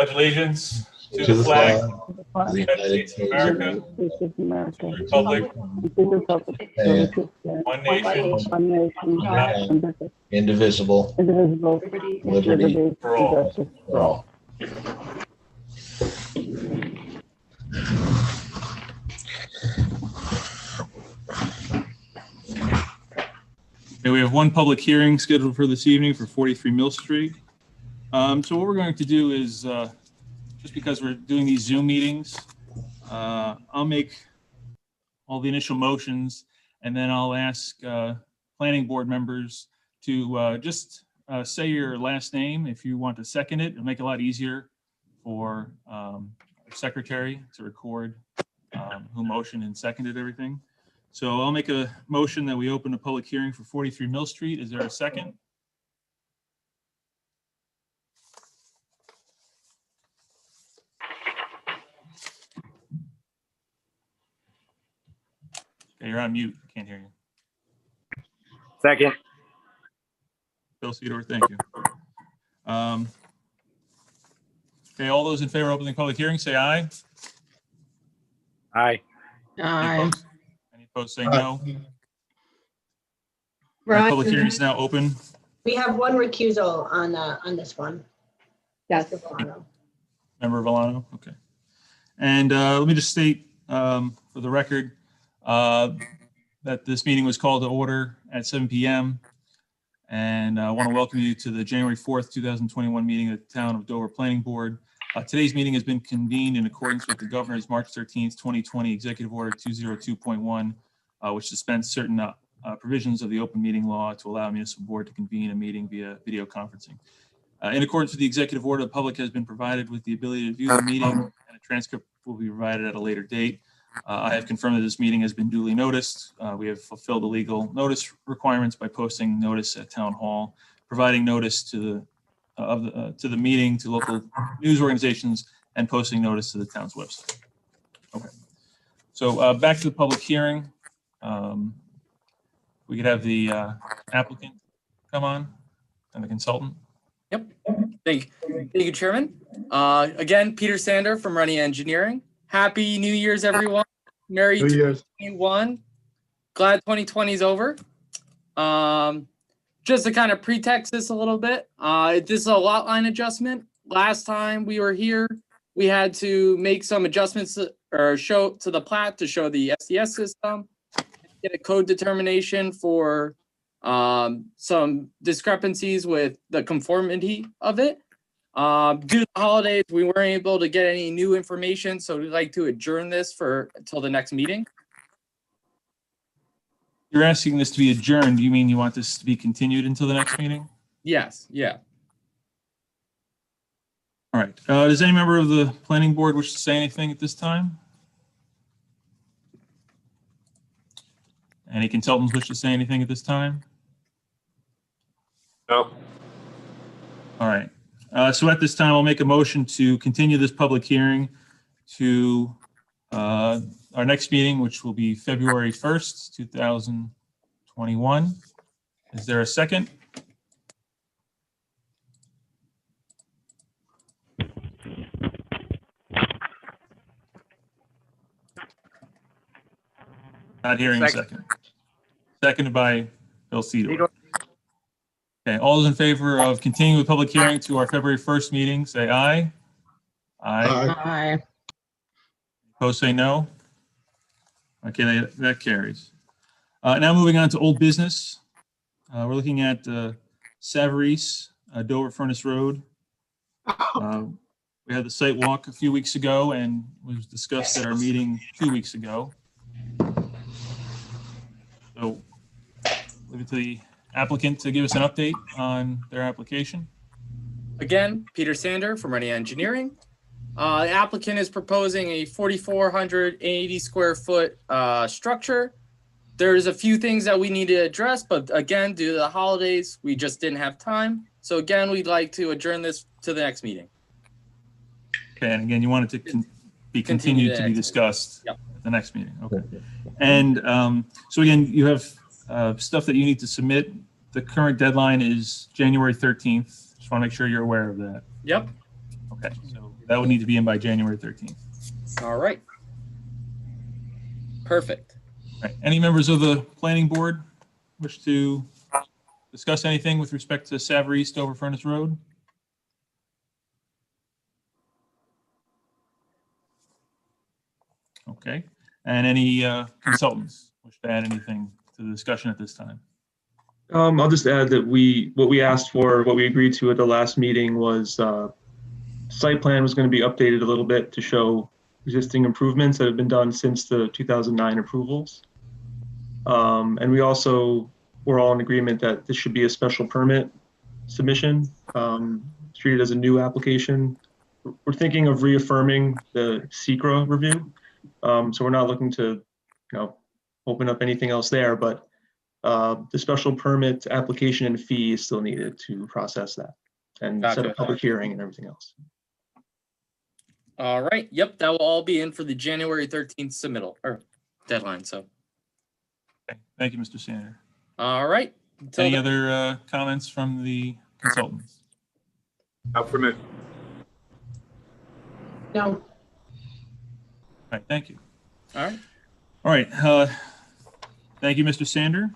Pledge allegiance to the flag of the United States of America, to the republic, one nation, indivisible, liberty for all. for all. Okay, we have one public hearing scheduled for this evening for 43 Mill Street. So what we're going to do is, just because we're doing these Zoom meetings, I'll make all the initial motions, and then I'll ask planning board members to just say your last name if you want to second it. It'll make it a lot easier for our secretary to record who motioned and seconded everything. So I'll make a motion that we open a public hearing for 43 Mill Street. Is there a second? Okay, you're on mute. Can't hear you. Second. Bill Cedar, thank you. Okay, all those in favor of opening the public hearing, say aye. Aye. Any opposed, say no. The Right. public hearing is now open. We have one recusal on this one. Yes. Mr. Valano. Member Villano, okay. And let me just state for the record that this meeting was called to order at 7 p.m. And I want to welcome you to the January 4th, 2021 meeting of the Town of Dover Planning Board. Today's meeting has been convened in accordance with the Governor's March 13th, 2020 Executive Order 202.1, which suspends certain provisions of the open meeting law to allow a municipal board to convene a meeting via video conferencing. In accordance with the executive order, the public has been provided with the ability to view the meeting, and a transcript will be provided at a later date. I have confirmed that this meeting has been duly noticed. We have fulfilled the legal notice requirements by posting notice at Town Hall, providing notice to the meeting to local news organizations, and posting notice to the town's website. Okay. So back to the public hearing. We could have the applicant come on and the consultant. Yep. Thank you, Chairman. Again, Peter Sander from Runny Engineering. Happy New Year's, everyone. Merry 2021. Glad 2020 is over. Just to kind of pretext this a little bit, this is a lot line adjustment. Last time we were here, we had to make some adjustments or show to the plat to show the SDS system, get a code determination for some discrepancies with the conformity of it. Due to the holidays, we weren't able to get any new information, so we'd like to adjourn this until the next meeting. You're asking this to be adjourned. Do you mean you want this to be continued until the next meeting? Yes, yeah. All right. Does any member of the planning board wish to say anything at this time? Any consultants wish to say anything at this time? No. All right. So at this time, I'll make a motion to continue this public hearing to our next meeting, which will be February 1st, 2021. Is there a second? Not hearing a second. Seconded by Bill Cedar. Okay, all those in favor of continuing the public hearing to our February 1st meeting, say aye. Aye. Opposed, say no. Okay, that carries. Now moving on to old business. We're looking at Savarese, Dover Furnace Road. We had the site walk a few weeks ago and was discussed at our meeting 2 weeks ago. So leave it to the applicant to give us an update on their application. Again, Peter Sander from Runny Engineering. The applicant is proposing a 4,480 square foot structure. There's a few things that we need to address, but again, due to the holidays, we just didn't have time. So again, we'd like to adjourn this to the next meeting. Okay, and again, you want it to be continued to be discussed at the next meeting. Okay. And so again, you have stuff that you need to submit. The current deadline is January 13th. Just want to make sure you're aware of that. Yep. Okay, so that would need to be in by January 13th. All right. Perfect. All right. Any members of the planning board wish to discuss anything with respect to Savory East over Furnace Road? Okay. And any consultants wish to add anything to the discussion at this time? I'll just add that what we asked for, what we agreed to at the last meeting was site plan was going to be updated a little bit to show existing improvements that have been done since the 2009 approvals. And we also were all in agreement that this should be a special permit submission, treated as a new application. We're thinking of reaffirming the SECRA review. So we're not looking to, open up anything else there, but the special permit application and fee is still needed to process that and set Gotcha. a public hearing and everything else. All right. Yep. That will all be in for the January 13th submittal or deadline. So, Okay. Thank you, Mr. Sander. all right. Until Any then- other comments from the consultants? Not for me. No, All right, thank you. All right. All right, thank you, Mr. Sander.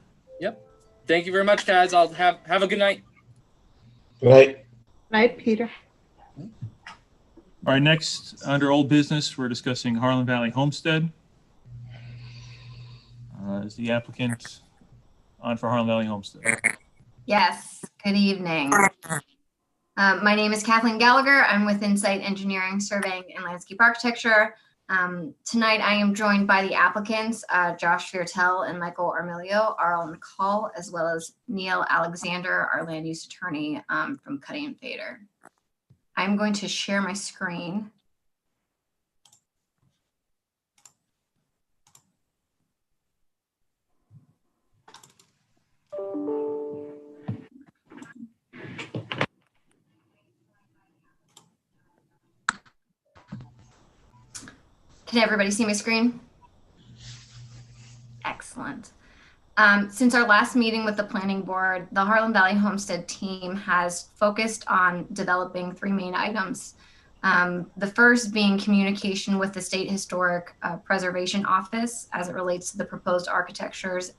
Thank you very much, guys. I'll have a good night. Right? Night, Peter. All right, next, under old business, we're discussing Harlan Valley Homestead. Is the applicant on for Harlan Valley Homestead? Yes, good evening. My name is Kathleen Gallagher. I'm with Insight Engineering, Surveying, and Landscape Architecture. Tonight, I am joined by the applicants, Josh Viertel and Michael Armilio are on the call, as well as Neil Alexander, our land use attorney from Cuddy and Fader. I'm going to share my screen. Can everybody see my screen? Excellent. Since our last meeting with the planning board, the Harlan Valley Homestead team has focused on developing three main items. The first being communication with the State Historic Preservation Office as it relates to the proposed architectures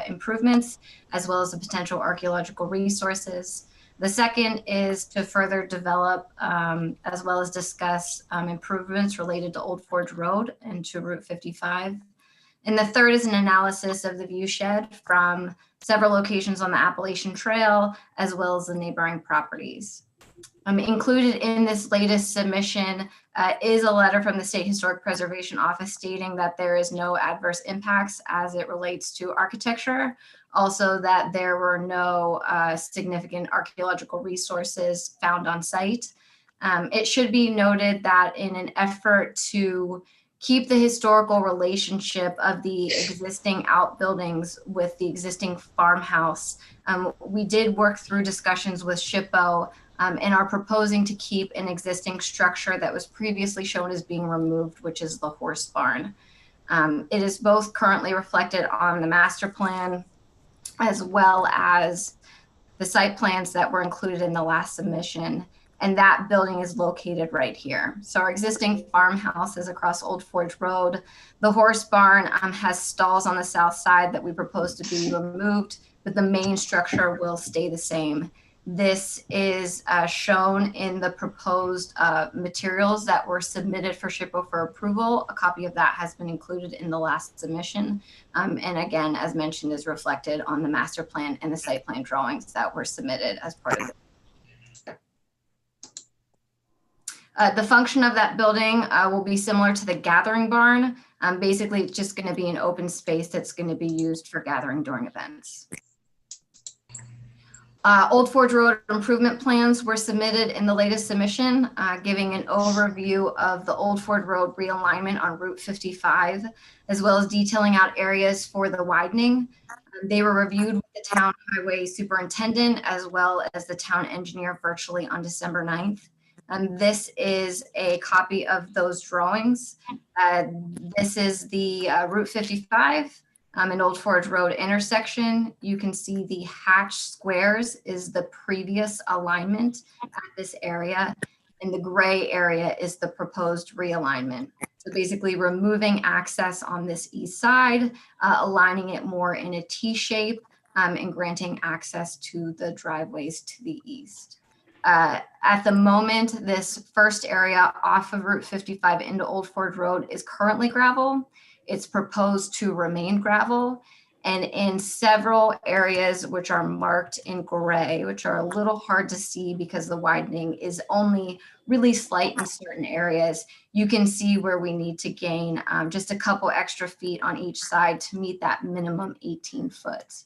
improvements, as well as the potential archaeological resources. The second is to further develop as well as discuss improvements related to Old Forge Road and to Route 55. And the third is an analysis of the view shed from several locations on the Appalachian Trail, as well as the neighboring properties. Included in this latest submission is a letter from the State Historic Preservation Office stating that there is no adverse impacts as it relates to architecture. Also, that there were no significant archaeological resources found on site. It should be noted that in an effort to keep the historical relationship of the existing outbuildings with the existing farmhouse, we did work through discussions with SHPO and are proposing to keep an existing structure that was previously shown as being removed, which is the horse barn. It is both currently reflected on the master plan as well as the site plans that were included in the last submission. And that building is located right here. So our existing farmhouse is across Old Forge Road. The horse barn has stalls on the south side that we propose to be removed, but the main structure will stay the same. This is shown in the proposed materials that were submitted for SHPO for approval. A copy of that has been included in the last submission. And again, as mentioned, is reflected on the master plan and the site plan drawings that were submitted as part of it. The function of that building will be similar to the gathering barn. Basically, it's just going to be an open space that's going to be used for gathering during events. Old Forge Road improvement plans were submitted in the latest submission, giving an overview of the Old Forge Road realignment on Route 55, as well as detailing out areas for the widening. They were reviewed with the town highway superintendent, as well as the town engineer virtually on December 9th. This is a copy of those drawings. This is the Route 55 and Old Forge Road intersection. You can see the hatched squares is the previous alignment at this area. and the gray area is the proposed realignment. So basically removing access on this east side, aligning it more in a T shape, and granting access to the driveways to the east. At the moment, this first area off of Route 55 into Old Forge Road is currently gravel. It's proposed to remain gravel. And in several areas which are marked in gray, which are a little hard to see because the widening is only really slight in certain areas, you can see where we need to gain just a couple extra feet on each side to meet that minimum 18 foot.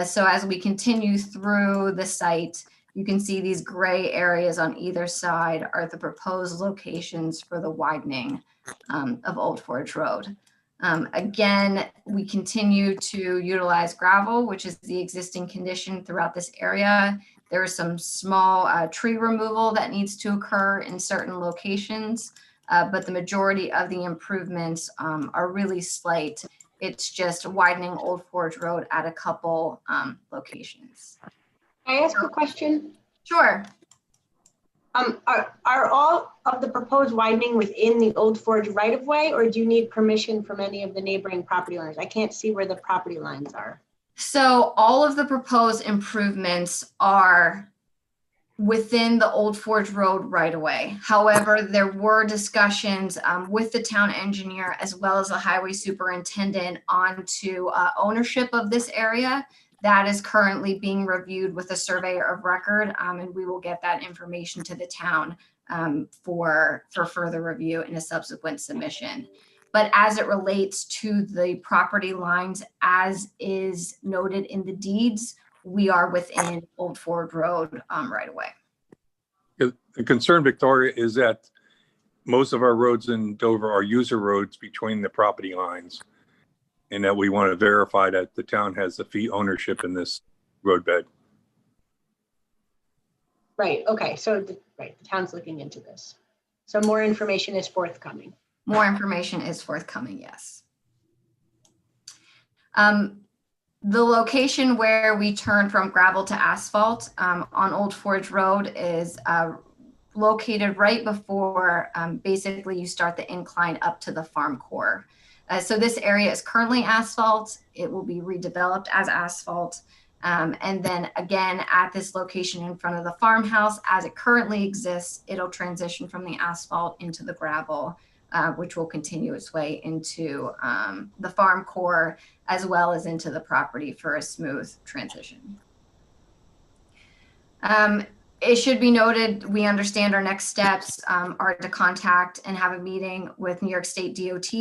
So as we continue through the site, you can see these gray areas on either side are the proposed locations for the widening of Old Forge Road. Again, we continue to utilize gravel, which is the existing condition throughout this area. There is some small tree removal that needs to occur in certain locations, but the majority of the improvements are really slight. It's just widening Old Forge Road at a couple locations. Can I ask a question? Sure. Are all of the proposed widening within the Old Forge right of way, or do you need permission from any of the neighboring property owners? I can't see where the property lines are. So all of the proposed improvements are within the Old Forge Road right of way. However, there were discussions with the town engineer as well as the highway superintendent onto ownership of this area. That is currently being reviewed with a surveyor of record, and we will get that information to the town for further review in a subsequent submission. But as it relates to the property lines, as is noted in the deeds, we are within Old Forge Road right away. The concern, Victoria, is that most of our roads in Dover are user roads between the property lines, and that we want to verify that the town has the fee ownership in this roadbed. Right, okay, so the town's looking into this. So more information is forthcoming. More information is forthcoming, yes. The location where we turn from gravel to asphalt on Old Forge Road is located right before basically you start the incline up to the farm core. So this area is currently asphalt. It will be redeveloped as asphalt. And then again, at this location in front of the farmhouse, as it currently exists, it'll transition from the asphalt into the gravel, which will continue its way into the farm core, as well as into the property for a smooth transition. It should be noted, we understand our next steps are to contact and have a meeting with New York State DOT.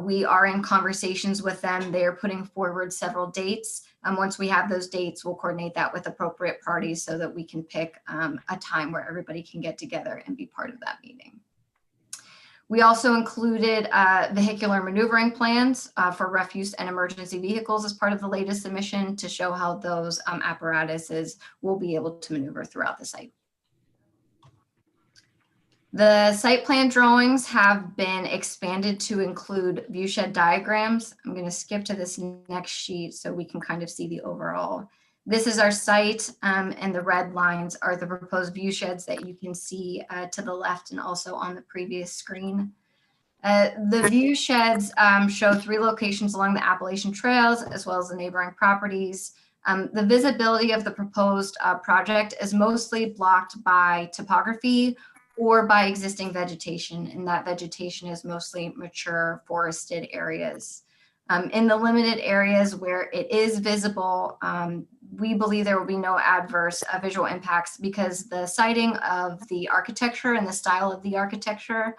We are in conversations with them. They are putting forward several dates. Once we have those dates, we'll coordinate that with appropriate parties so that we can pick a time where everybody can get together and be part of that meeting. We also included vehicular maneuvering plans for refuse and emergency vehicles as part of the latest submission to show how those apparatuses will be able to maneuver throughout the site. The site plan drawings have been expanded to include viewshed diagrams. I'm going to skip to this next sheet so we can kind of see the overall. This is our site, and the red lines are the proposed view sheds that you can see to the left and also on the previous screen. The view sheds show 3 locations along the Appalachian Trails as well as the neighboring properties. The visibility of the proposed project is mostly blocked by topography or by existing vegetation, and that vegetation is mostly mature forested areas. In the limited areas where it is visible, we believe there will be no adverse visual impacts because the siting of the architecture and the style of the architecture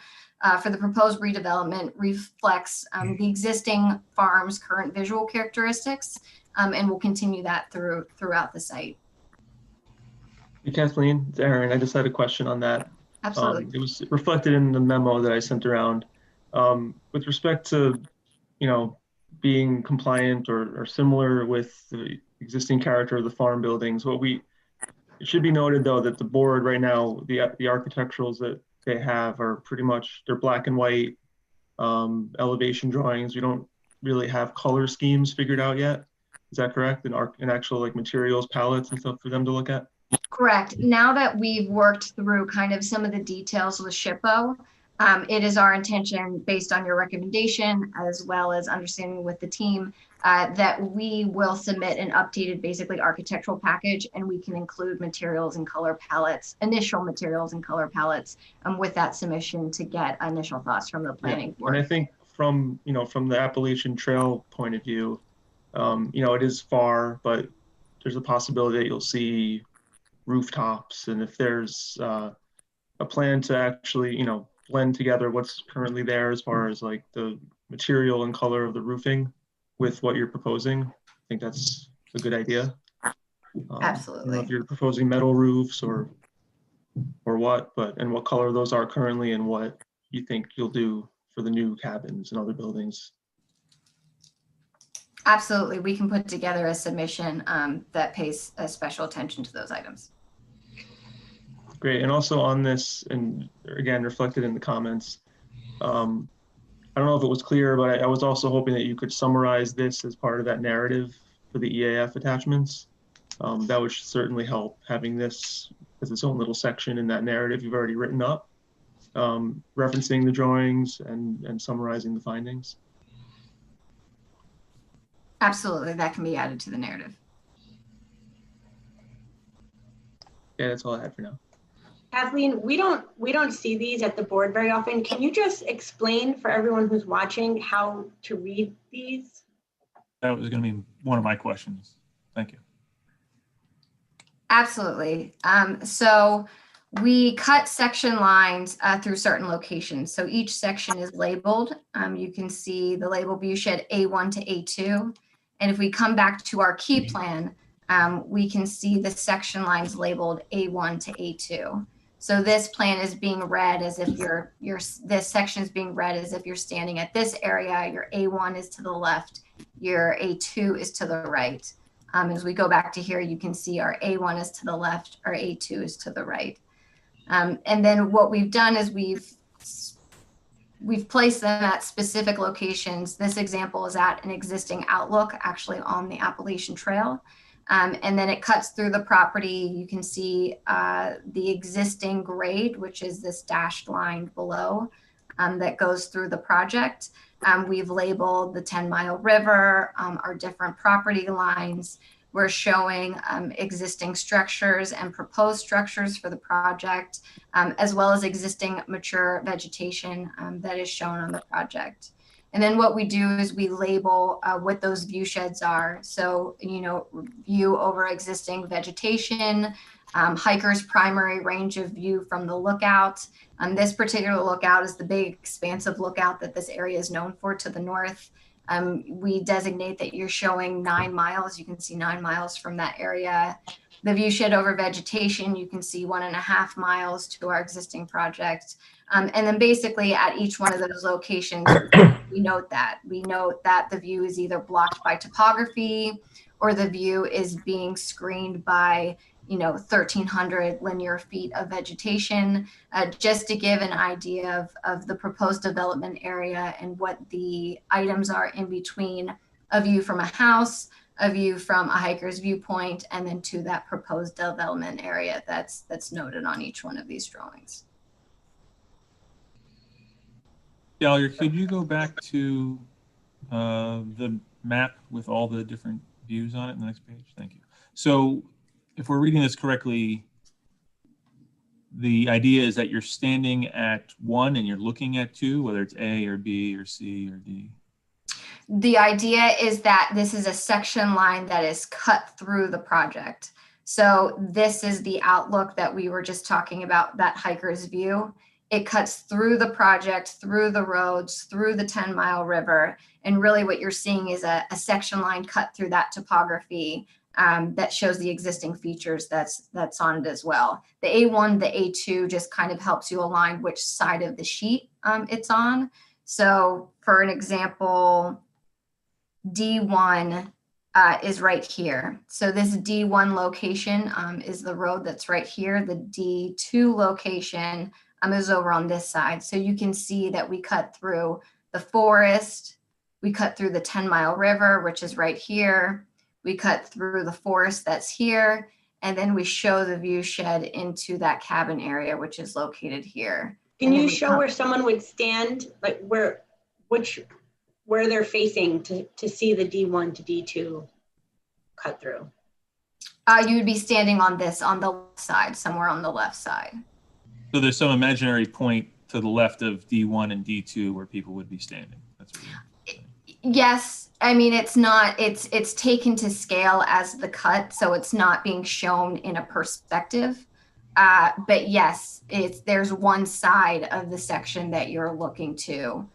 for the proposed redevelopment reflects the existing farm's current visual characteristics, and will continue that throughout the site. Hey, Kathleen, it's Aaron. I just had a question on that. Absolutely. It was reflected in the memo that I sent around. With respect to, being compliant or similar with the existing character of the farm buildings, it should be noted though that the board right now, the architecturals that they have are pretty much, they're black and white elevation drawings. We don't really have color schemes figured out yet. Is that correct? And actual like materials, palettes and stuff for them to look at? Correct. Now that we've worked through kind of some of the details with SHPO, it is our intention, based on your recommendation, as well as understanding with the team, that we will submit an updated, basically architectural package, and we can include materials and color palettes, initial materials and color palettes, with that submission to get initial thoughts from the planning board. And I think from the Appalachian Trail point of view, it is far, but there's a possibility that you'll see rooftops, and if there's a plan to actually blend together what's currently there as far as like the material and color of the roofing with what you're proposing, I think that's a good idea. Absolutely. If you're proposing metal roofs or what, and what color those are currently, and what you think you'll do for the new cabins and other buildings. Absolutely. We can put together a submission that pays special attention to those items. Great. And also on this, and again, reflected in the comments, I don't know if it was clear, but I was also hoping that you could summarize this as part of that narrative for the EAF attachments. That would certainly help, having this as its own little section in that narrative you've already written up, referencing the drawings and summarizing the findings. Absolutely. That can be added to the narrative. Yeah, that's all I had for now. Kathleen, we don't see these at the board very often. Can you just explain for everyone who's watching how to read these? That was going to be one of my questions. Thank you. Absolutely. So we cut section lines through certain locations. So each section is labeled. You can see the label view shed A1 to A2. And if we come back to our key plan, we can see the section lines labeled A1 to A2. So this plan is being read as if this section is being read as if you're standing at this area. Your A1 is to the left, your A2 is to the right. As we go back to here, you can see our A1 is to the left, our A2 is to the right. And then what we've done is we've placed them at specific locations. This example is at an existing outlook, actually on the Appalachian Trail. And then it cuts through the property. You can see the existing grade, which is this dashed line below that goes through the project. We've labeled the 10-mile river, our different property lines. We're showing existing structures and proposed structures for the project, as well as existing mature vegetation that is shown on the project. And then what we do is we label what those view sheds are. So, view over existing vegetation, hiker's primary range of view from the lookout. This particular lookout is the big expansive lookout that this area is known for to the north. We designate that you're showing 9 miles. You can see 9 miles from that area. The view shed over vegetation, you can see 1.5 miles to our existing project. And then basically at each one of those locations, we note that the view is either blocked by topography or the view is being screened by 1,300 linear feet of vegetation, just to give an idea of the proposed development area and what the items are in between a view from a house, a view from a hiker's viewpoint, and then to that proposed development area that's noted on each one of these drawings. Dahlia, could you go back to the map with all the different views on it in the next page? Thank you. So if we're reading this correctly, the idea is that you're standing at 1 and you're looking at 2, whether it's A or B or C or D. The idea is that this is a section line that is cut through the project. So this is the outlook that we were just talking about, that hiker's view. It cuts through the project, through the roads, through the 10-mile river. And really what you're seeing is a section line cut through that topography that shows the existing features that's on it as well. The A1, the A2 just kind of helps you align which side of the sheet it's on. So for an example, D1 is right here. So this D1 location is the road that's right here. The D2 location is over on this side. So you can see that we cut through the forest, we cut through the 10-mile river, which is right here. We cut through the forest that's here. And then we show the view shed into that cabin area, which is located here. Can And then you we show come- where someone would stand, like where they're facing to see the D1 to D2 cut through? You would be standing on the left side, somewhere on the left side. So there's some imaginary point to the left of D1 and D2 where people would be standing. That's what Yes, I mean, it's taken to scale as the cut, so it's not being shown in a perspective. But yes, there's one side of the section that you're looking to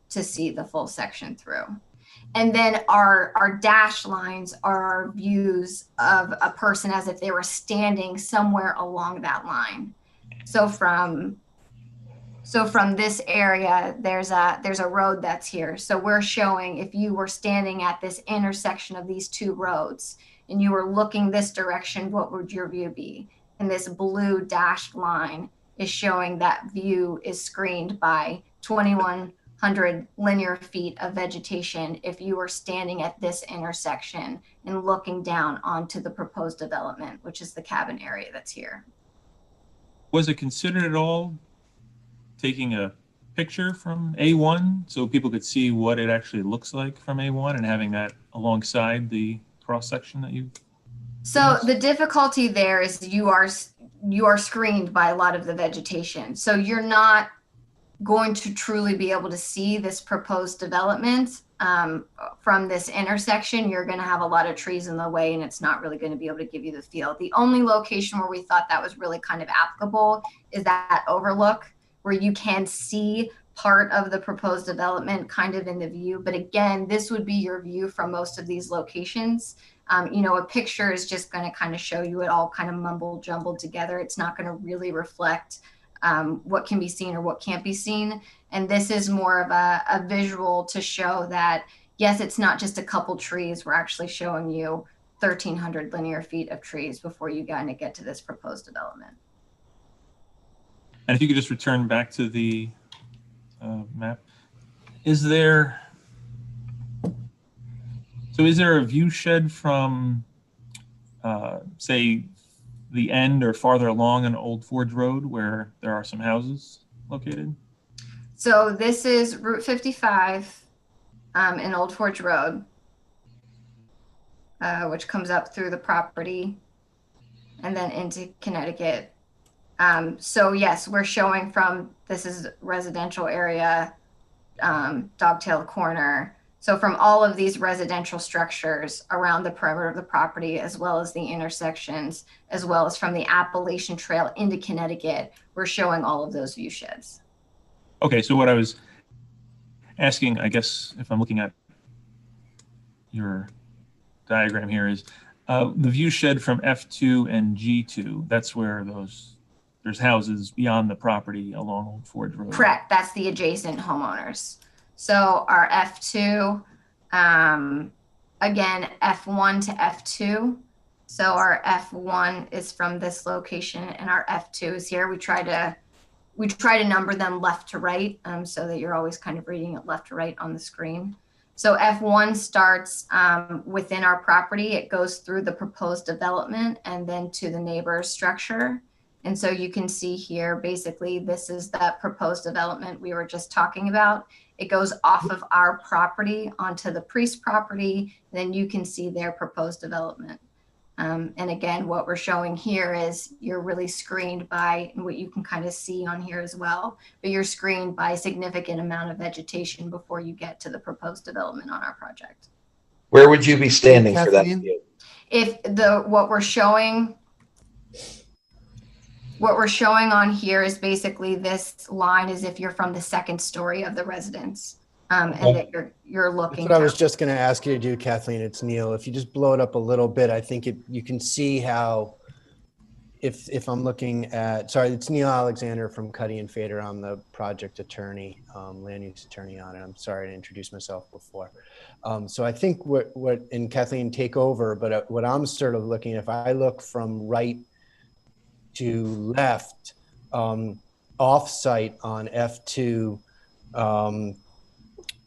see the full section through. And then our dash lines are our views of a person as if they were standing somewhere along that line. So from this area, there's a road that's here. So we're showing if you were standing at this intersection of these two roads and you were looking this direction, what would your view be? And this blue dashed line is showing that view is screened by 2,100 linear feet of vegetation if you were standing at this intersection and looking down onto the proposed development, which is the cabin area that's here. Was it considered at all taking a picture from A1 so people could see what it actually looks like from A1 and having that alongside the cross section that you? So the difficulty there is you are screened by a lot of the vegetation. So you're not going to truly be able to see this proposed development from this intersection. You're going to have a lot of trees in the way and it's not really going to be able to give you the feel. The only location where we thought that was really kind of applicable is that overlook where you can see part of the proposed development kind of in the view. But again, this would be your view from most of these locations. A picture is just going to kind of show you it all kind of mumbled jumbled together. It's not going to really reflect what can be seen or what can't be seen. And this is more of a visual to show that, yes, it's not just a couple trees. We're actually showing you 1,300 linear feet of trees before you kind of get to this proposed development. And if you could just return back to the map, is there a view shed from, say, the end or farther along on Old Forge Road where there are some houses located? So this is Route 55 in Old Forge Road, which comes up through the property and then into Connecticut. So yes, we're showing this is residential area, Dogtail Corner. So from all of these residential structures around the perimeter of the property, as well as the intersections, as well as from the Appalachian Trail into Connecticut, we're showing all of those view sheds. Okay, so what I was asking, I guess, if I'm looking at your diagram here is the view shed from F2 and G2, that's where there's houses beyond the property along Old Forge Road. Correct, that's the adjacent homeowners. So our F2, again, F1 to F2. So our F1 is from this location and our F2 is here. We try to number them left to right so that you're always kind of reading it left to right on the screen. So F1 starts within our property. It goes through the proposed development and then to the neighbor's structure. And so you can see here, basically, this is that proposed development we were just talking about. It goes off of our property onto the Priest property. Then you can see their proposed development. And again, what we're showing here is you're really screened by, and what you can kind of see on here as well, but you're screened by a significant amount of vegetation before you get to the proposed development on our project. Where would you be standing for that Kathleen? view? If what we're showing on here is basically this line is if you're from the second story of the residence and that you're looking. That's what I was down. just going to ask you to do, Kathleen. It's Neil. If you just blow it up a little bit, I think you can see how, if I'm looking at, sorry, it's Neil Alexander from Cuddy and Fader. I'm the project attorney, land use attorney on it. I'm sorry to introduce myself before. So I think and Kathleen, take over, but what I'm sort of looking, if I look from right to left, off-site on F2,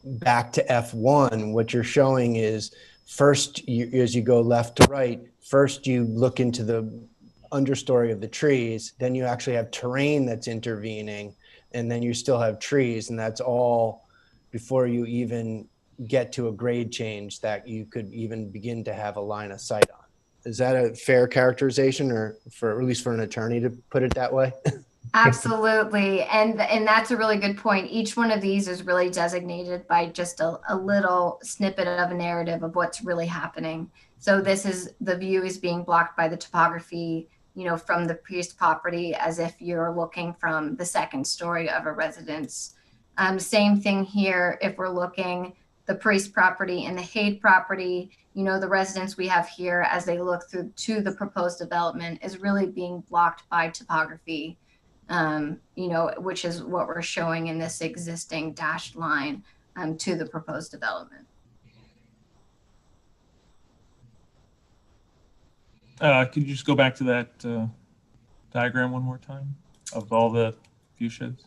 back to F1, what you're showing is first, as you go left to right, first you look into the understory of the trees, then you actually have terrain that's intervening, and then you still have trees, and that's all before you even get to a grade change that you could even begin to have a line of sight on. Is that a fair characterization, or at least for an attorney to put it that way? Absolutely. And that's a really good point. Each one of these is really designated by just a little snippet of a narrative of what's really happening. So the view is being blocked by the topography, from the Priest property, as if you're looking from the second story of a residence. Same thing here. If we're looking the Priest property and the Haid property, the residents we have here as they look through to the proposed development is really being blocked by topography. Which is what we're showing in this existing dashed line to the proposed development. Could you just go back to that diagram one more time of all the view sheds?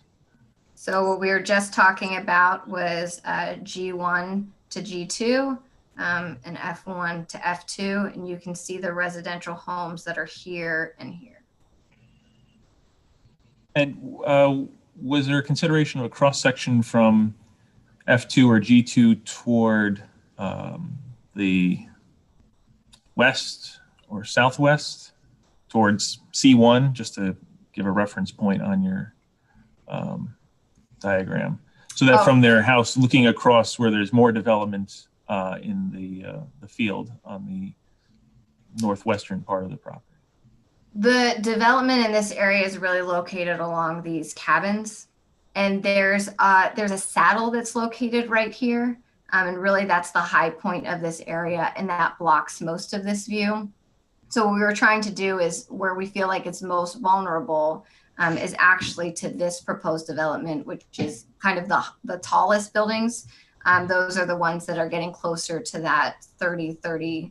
So what we were just talking about was G1 to G2 and F1 to F2, and you can see the residential homes that are here and here. And was there a consideration of a cross-section from F2 or G2 toward the west or southwest towards C1, just to give a reference point on your diagram, so that from their house looking across where there's more development in the field on the northwestern part of the property? The development in this area is really located along these cabins, and there's a saddle that's located right here, and really that's the high point of this area, and that blocks most of this view. So what we were trying to do is where we feel like it's most vulnerable is actually to this proposed development, which is kind of the tallest buildings. Those are the ones that are getting closer to that 5-foot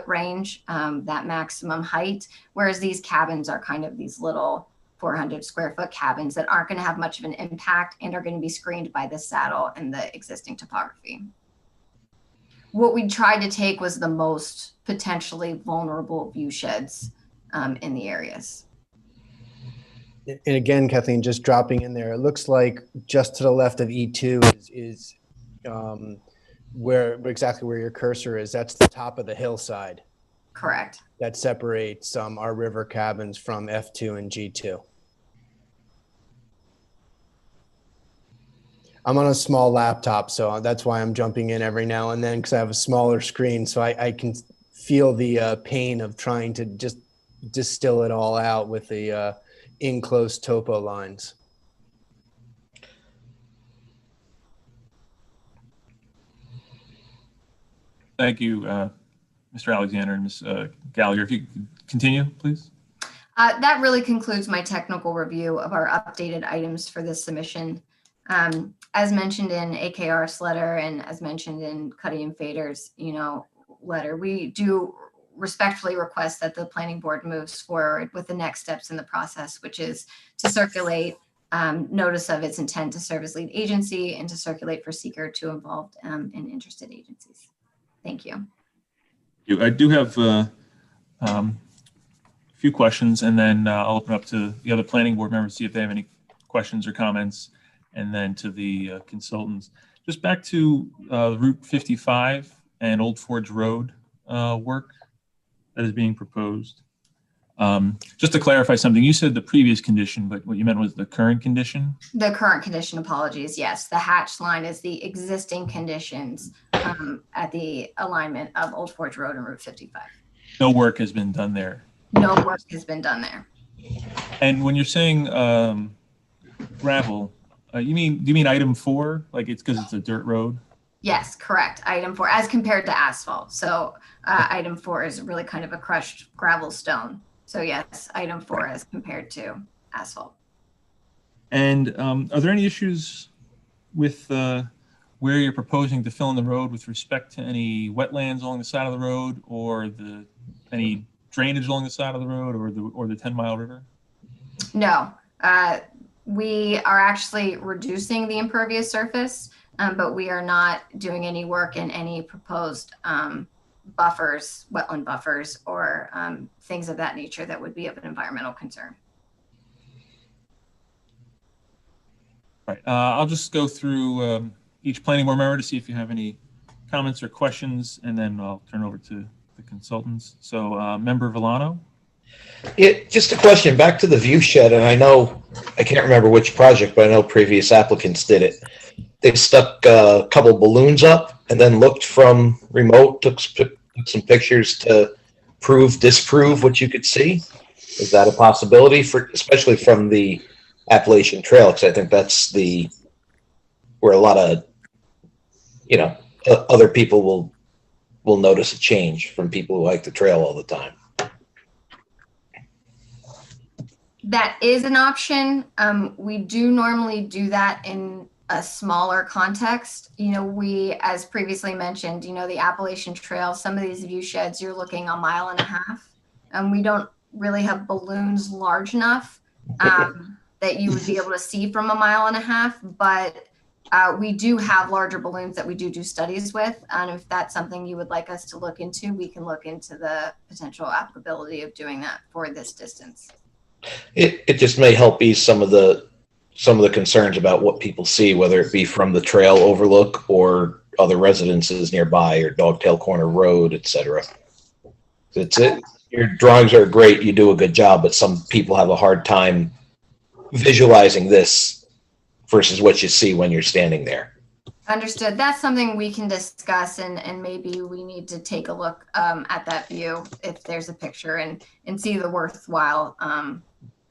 range, that maximum height, whereas these cabins are kind of these little 400 square foot cabins that aren't going to have much of an impact and are going to be screened by the saddle and the existing topography. What we tried to take was the most potentially vulnerable view sheds in the areas. And again, Kathleen, just dropping in there, it looks like just to the left of E2 is exactly where your cursor is. That's the top of the hillside. Correct. That separates our river cabins from F2 and G2. I'm on a small laptop, so that's why I'm jumping in every now and then, because I have a smaller screen, so I can feel the pain of trying to just distill it all out with the enclosed topo lines. Thank you, Mr. Alexander and Ms. Gallagher. If you could continue, please. That really concludes my technical review of our updated items for this submission. As mentioned in AKR's letter and as mentioned in Cuddy and Fader's, letter, we do respectfully request that the planning board moves forward with the next steps in the process, which is to circulate notice of its intent to serve as lead agency and to circulate for seeker to involved and interested agencies. Thank you. I do have a few questions, and then I'll open up to the other planning board members, see if they have any questions or comments, and then to the consultants. Just back to Route 55 and Old Forge Road work that is being proposed. Just to clarify something, you said the previous condition, but what you meant was the current condition? The current condition, apologies, yes. The hatched line is the existing conditions at the alignment of Old Forge Road and Route 55. No work has been done there? No work has been done there. And when you're saying gravel, do you mean item 4? Like it's because it's a dirt road? Yes, correct. Item 4 as compared to asphalt. So item 4 is really kind of a crushed gravel stone. So yes, item 4 as compared to asphalt. And are there any issues with where you're proposing to fill in the road with respect to any wetlands along the side of the road, or any drainage along the side of the road, or the 10-mile river? No, we are actually reducing the impervious surface, but we are not doing any work in any proposed buffers, wetland buffers, or things of that nature that would be of an environmental concern. Right. I'll just go through each planning board member to see if you have any comments or questions, and then I'll turn over to the consultants. So Member Villano? Yeah, just a question, back to the view shed, and I know, I can't remember which project, but I know previous applicants did it. They stuck a couple balloons up and then looked from remote, took some pictures to disprove what you could see. Is that a possibility for, especially from the Appalachian Trail? Because I think that's where a lot of, other people will notice a change from people who like the trail all the time. That is an option. We do normally do that in a smaller context. We, as previously mentioned, the Appalachian Trail, some of these view sheds, you're looking a mile and a half. And we don't really have balloons large enough that you would be able to see from a mile and a half. But we do have larger balloons that we do studies with. And if that's something you would like us to look into, we can look into the potential applicability of doing that for this distance. It just may help ease some of the concerns about what people see, whether it be from the trail overlook or other residences nearby or Dogtail Corner Road, etc. Your drawings are great, you do a good job, but some people have a hard time visualizing this versus what you see when you're standing there. Understood. That's something we can discuss, and maybe we need to take a look at that view if there's a picture and see the worthwhile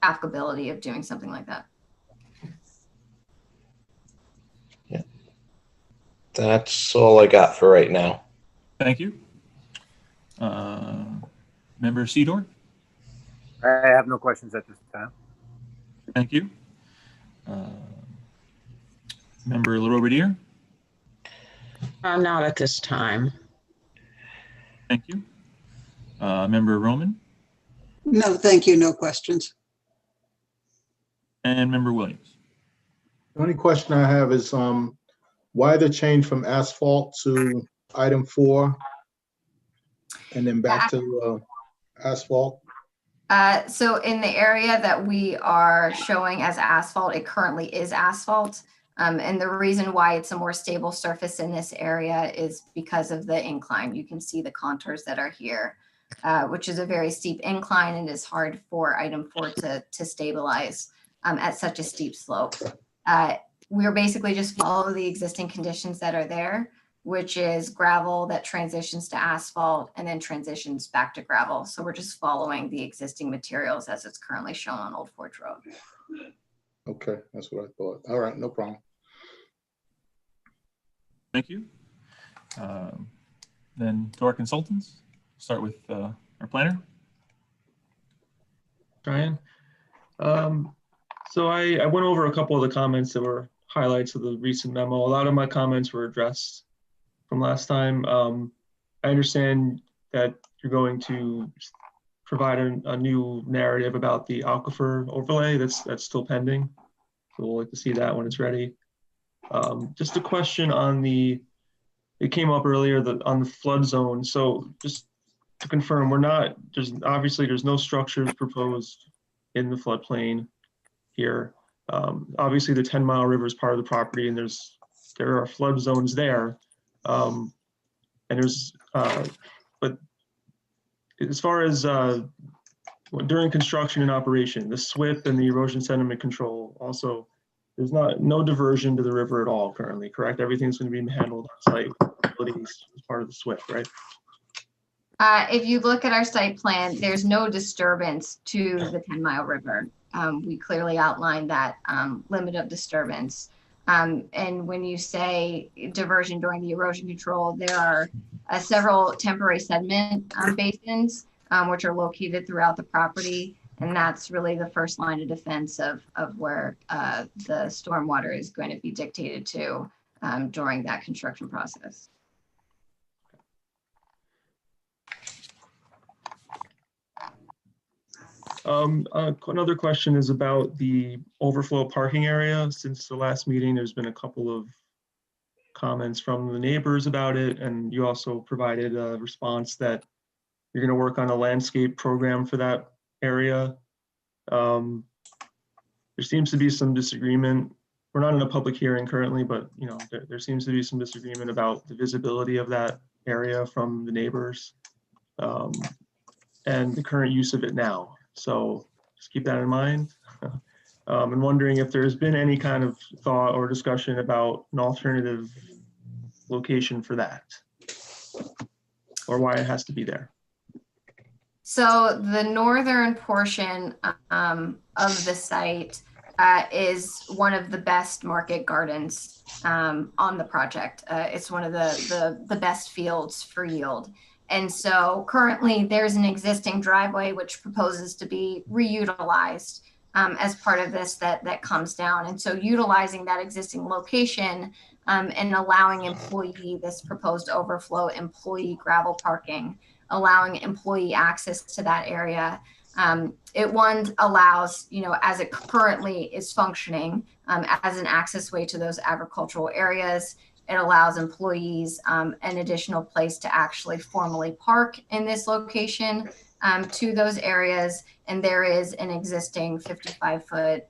applicability of doing something like that. Yeah. That's all I got for right now. Thank you. Member Sedor? I have no questions at this time. Thank you. Member LaRobediere? Not at this time. Thank you. Member Roman? No, thank you. No questions. And Member Williams? The only question I have is why the change from asphalt to item 4 and then back to asphalt? So in the area that we are showing as asphalt, it currently is asphalt. And the reason why it's a more stable surface in this area is because of the incline. You can see the contours that are here, which is a very steep incline, and it's hard for item 4 to stabilize at such a steep slope. We're basically just follow the existing conditions that are there, which is gravel that transitions to asphalt and then transitions back to gravel. So we're just following the existing materials as it's currently shown on Old Forge Road. Okay, that's what I thought. All right, no problem. Thank you. Then to our consultants, start with our planner. Brian. So I went over a couple of the comments that were highlights of the recent memo. A lot of my comments were addressed from last time. I understand that you're going to provide a new narrative about the aquifer overlay that's still pending. So we'll like to see that when it's ready. Just a question on it came up earlier on the flood zone. So just to confirm, there's no structures proposed in the floodplain here. Obviously the 10 Mile River is part of the property, and there are flood zones there. And there's, but as far as during construction and operation, the SWIP and the erosion sediment control, also, there's no diversion to the river at all currently, correct? Everything's going to be handled on site as part of the SWIP, right? If you look at our site plan, there's no disturbance to the 10 Mile River. We clearly outlined that limit of disturbance. And when you say diversion during the erosion control, there are several temporary sediment basins, which are located throughout the property. And that's really the first line of defense of where the stormwater is going to be dictated to during that construction process. Another question is about the overflow parking area. Since the last meeting, there's been a couple of comments from the neighbors about it, and you also provided a response that you're going to work on a landscape program for that area. There seems to be some disagreement. We're not in a public hearing currently, but there seems to be some disagreement about the visibility of that area from the neighbors and the current use of it now. So just keep that in mind. And wondering if there's been any kind of thought or discussion about an alternative location for that, or why it has to be there. So the northern portion of the site is one of the best market gardens on the project. It's one of the best fields for yield. And so currently there's an existing driveway which proposes to be reutilized as part of this that comes down. And so utilizing that existing location and allowing this proposed overflow employee gravel parking, allowing employee access to that area. It allows, as it currently is functioning as an access way to those agricultural areas. It allows employees an additional place to actually formally park in this location to those areas. And there is an existing 55-foot,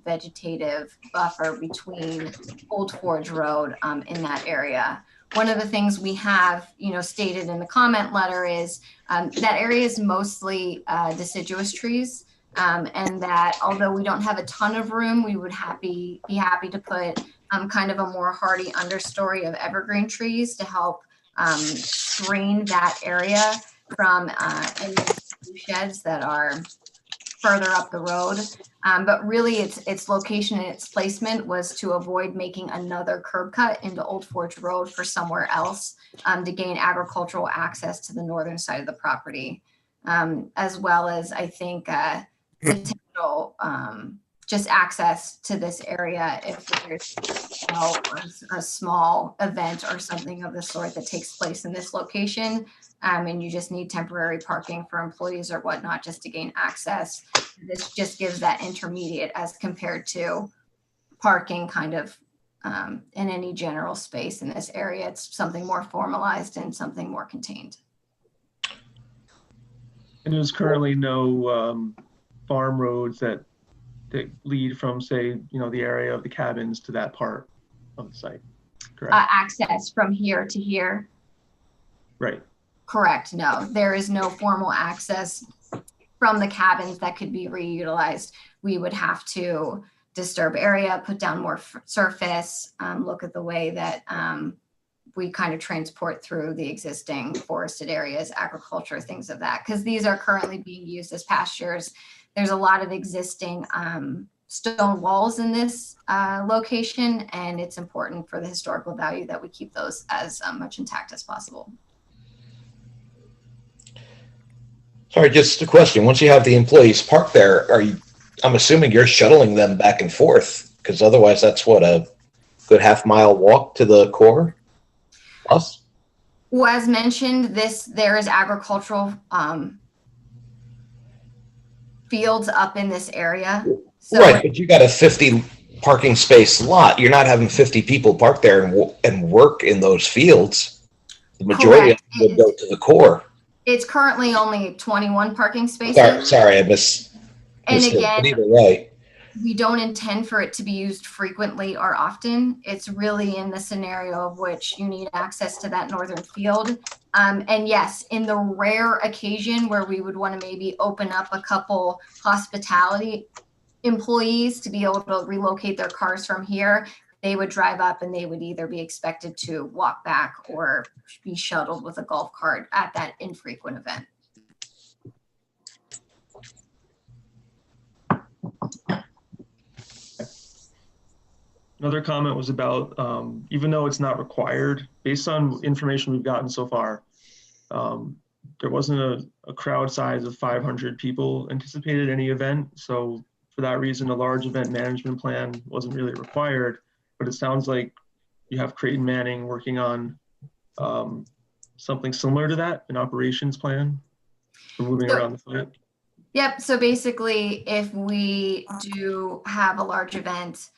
vegetative buffer between Old Forge Road in that area. One of the things we have, stated in the comment letter is that area is mostly deciduous trees, and that although we don't have a ton of room, we would be happy to put kind of a more hardy understory of evergreen trees to help screen that area from any sheds that are further up the road. But really its location and its placement was to avoid making another curb cut into Old Forge Road for somewhere else to gain agricultural access to the northern side of the property, as well as I think potential just access to this area if there's a small event or something of the sort that takes place in this location. And you just need temporary parking for employees or whatnot just to gain access. This just gives that intermediate as compared to parking kind of in any general space in this area. It's something more formalized and something more contained. And there's currently no farm roads that lead from, say, the area of the cabins to that part of the site, correct? Access from here to here. Right. Correct. No, there is no formal access from the cabins that could be reutilized. We would have to disturb area, put down more surface, look at the way that we kind of transport through the existing forested areas, agriculture, things of that, because these are currently being used as pastures. There's a lot of existing stone walls in this location, and it's important for the historical value that we keep those as much intact as possible. Sorry, just a question. Once you have the employees parked there, I'm assuming you're shuttling them back and forth, because otherwise that's what, a good half-mile walk to the core plus? Well, as mentioned, there is agricultural fields up in this area. So right, but you got a 50 parking space lot. You're not having 50 people park there and work in those fields. The majority of them would go to the core. It's currently only 21 parking spaces. Sorry, I missed. And again, but either way, we don't intend for it to be used frequently or often. It's really in the scenario of which you need access to that northern field. And yes, in the rare occasion where we would want to maybe open up a couple hospitality employees to be able to relocate their cars from here, they would drive up and they would either be expected to walk back or be shuttled with a golf cart at that infrequent event. Another comment was about, even though it's not required, based on information we've gotten so far, there wasn't a crowd size of 500 people anticipated any event. So for that reason, a large event management plan wasn't really required. But it sounds like you have Creighton Manning working on something similar to that, an operations plan for moving around the site. Yep. So basically, if we do have a large event,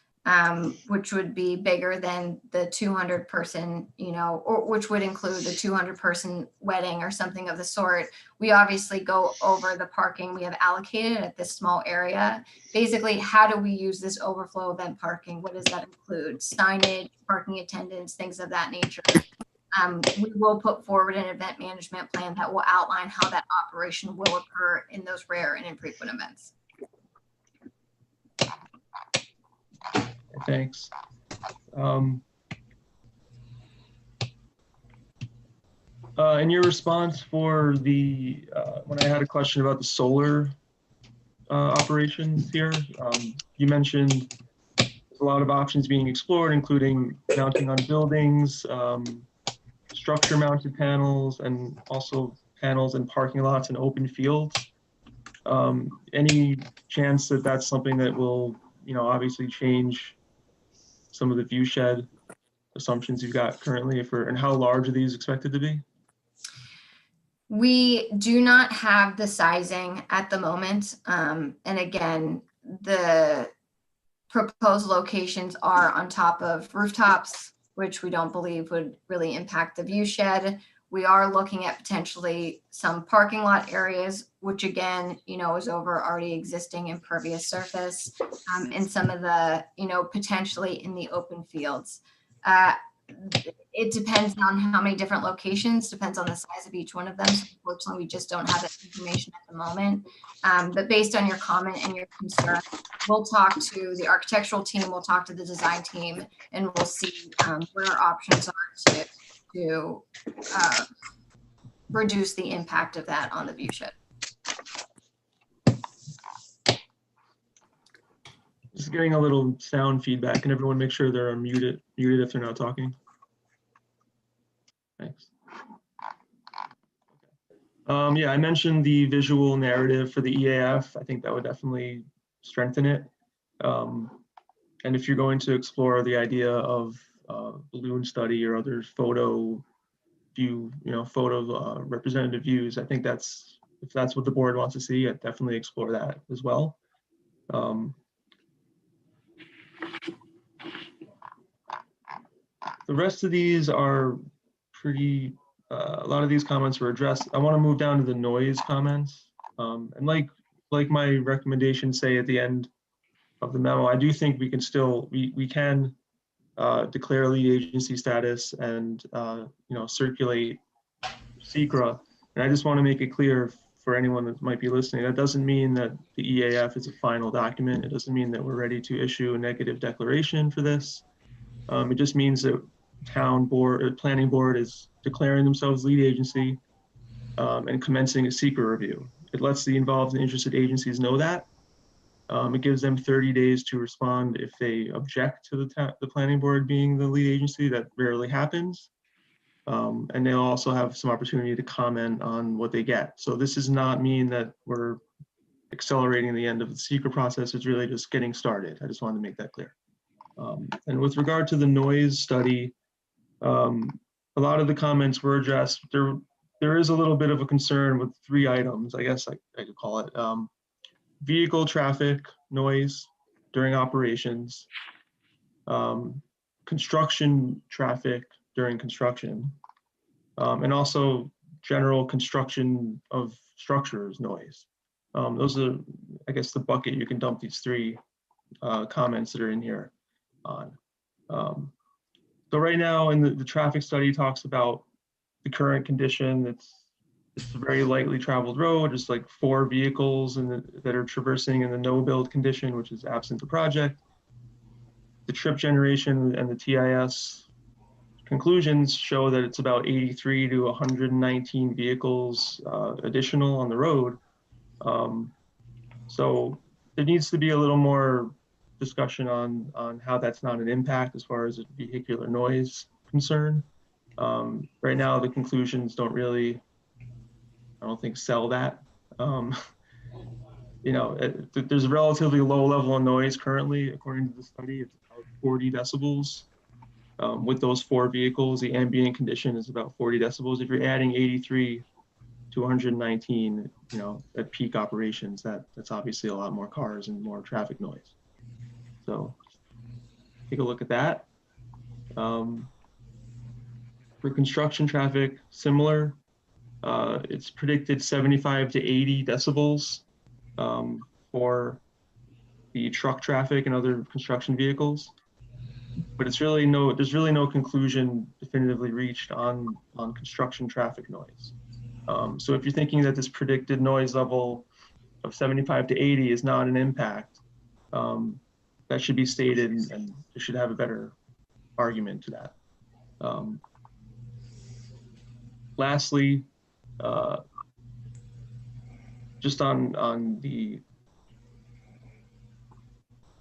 which would be bigger than the 200 person, or which would include the 200 person wedding or something of the sort. We obviously go over the parking we have allocated at this small area. Basically, how do we use this overflow event parking? What does that include? Signage, parking attendants, things of that nature. We will put forward an event management plan that will outline how that operation will occur in those rare and infrequent events. Thanks. In your response for the, when I had a question about the solar operations here, you mentioned there's a lot of options being explored, including mounting on buildings, structure mounted panels, and also panels in parking lots and open fields. Any chance that that's something that will, obviously change some of the view shed assumptions you've got currently and how large are these expected to be? We do not have the sizing at the moment. And again, the proposed locations are on top of rooftops, which we don't believe would really impact the view shed. We are looking at potentially some parking lot areas, which again, is over already existing impervious surface, and some of the, potentially in the open fields. It depends on how many different locations, depends on the size of each one of them. So unfortunately, we just don't have that information at the moment. But based on your comment and your concern, we'll talk to the architectural team, we'll talk to the design team, and we'll see what our options are to reduce the impact of that on the view shed. Just getting a little sound feedback. Can everyone make sure they're muted if they're not talking? Thanks. Yeah, I mentioned the visual narrative for the EAF. I think that would definitely strengthen it. And if you're going to explore the idea of balloon study or other photo view, photo representative views, I think if that's what the board wants to see, I'd definitely explore that as well. The rest of these are pretty, a lot of these comments were addressed. I want to move down to the noise comments. And like my recommendations say at the end of the memo, I do think we can still, we can declare lead agency status and, circulate SECRA. And I just want to make it clear for anyone that might be listening, that doesn't mean that the EAF is a final document. It doesn't mean that we're ready to issue a negative declaration for this. It just means that town board or planning board is declaring themselves lead agency and commencing a SECRA review. It lets the involved and interested agencies know that. It gives them 30 days to respond if they object to the planning board being the lead agency. That rarely happens. And they'll also have some opportunity to comment on what they get. So this does not mean that we're accelerating the end of the SECRA process. It's really just getting started. I just wanted to make that clear. And with regard to the noise study, a lot of the comments were addressed. There is a little bit of a concern with 3 items, I guess I could call it. Vehicle traffic noise during operations, construction traffic during construction, and also general construction of structures noise. Those are, I guess, the bucket you can dump these 3 comments that are in here on. So right now in the traffic study talks about the current condition. It's a very lightly traveled road, just like 4 vehicles that are traversing in the no build condition, which is absent the project. The trip generation and the TIS conclusions show that it's about 83 to 119 vehicles additional on the road. So there needs to be a little more discussion on how that's not an impact as far as a vehicular noise concern. Right now, the conclusions don't really, I don't think, sell that. There's a relatively low level of noise currently, according to the study. It's about 40 decibels. With those 4 vehicles, the ambient condition is about 40 decibels. If you're adding 83 to 119, at peak operations, that's obviously a lot more cars and more traffic noise. So take a look at that. For construction traffic, similar. It's predicted 75 to 80 decibels for the truck traffic and other construction vehicles. But there's really no conclusion definitively reached on construction traffic noise. So if you're thinking that this predicted noise level of 75 to 80 is not an impact, that should be stated, and you should have a better argument to that. Lastly, just on the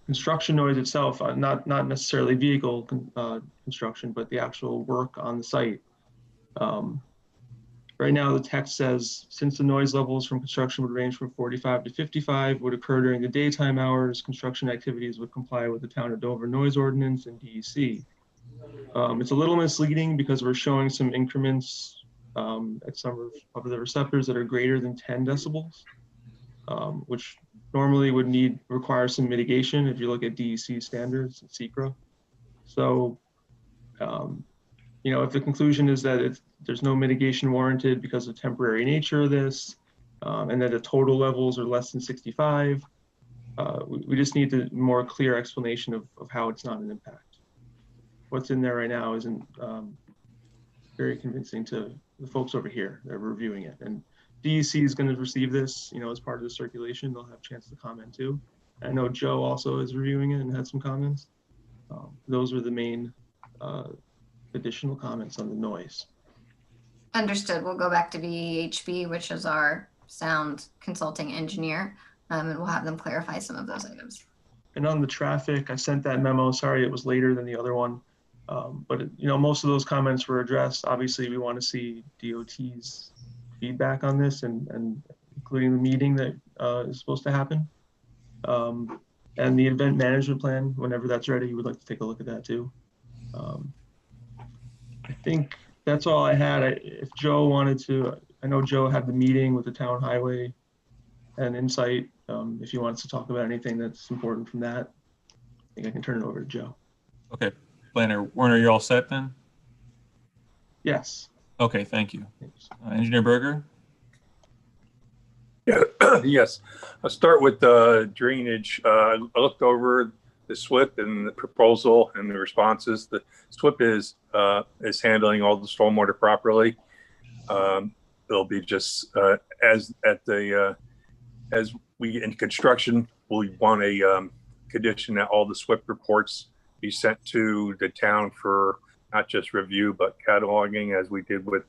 construction noise itself, not necessarily vehicle construction, but the actual work on the site. Right now, the text says, since the noise levels from construction would range from 45 to 55, would occur during the daytime hours, construction activities would comply with the Town of Dover noise ordinance and DEC. It's a little misleading because we're showing some increments at some of the receptors that are greater than 10 decibels, which normally would require some mitigation if you look at DEC standards and SECRA. So, if the conclusion is that there's no mitigation warranted because of temporary nature of this, and that the total levels are less than 65, we just need a more clear explanation of how it's not an impact. What's in there right now isn't very convincing to the folks over here that are reviewing it. And DEC is going to receive this, as part of the circulation. They'll have a chance to comment too. I know Joe also is reviewing it and had some comments. Those were the main additional comments on the noise. Understood. We'll go back to VHB, which is our sound consulting engineer, and we'll have them clarify some of those items. And on the traffic, I sent that memo. Sorry, it was later than the other one. But most of those comments were addressed. Obviously, we want to see DOT's feedback on this, and including the meeting that is supposed to happen. And the event management plan, whenever that's ready, we would like to take a look at that too. I think that's all I had. If Joe wanted to, I know Joe had the meeting with the town highway and Insight. If he wants to talk about anything that's important from that, I think I can turn it over to Joe. Okay, Planner Werner, you're all set then? Yes. Okay, thank you. Engineer Berger? Yeah, yes. I'll start with the drainage. I looked over the SWIP and the proposal and the responses. The SWIP is handling all the stormwater properly. It'll be just as we in construction, we want a condition that all the SWIP reports be sent to the town for not just review but cataloging, as we did with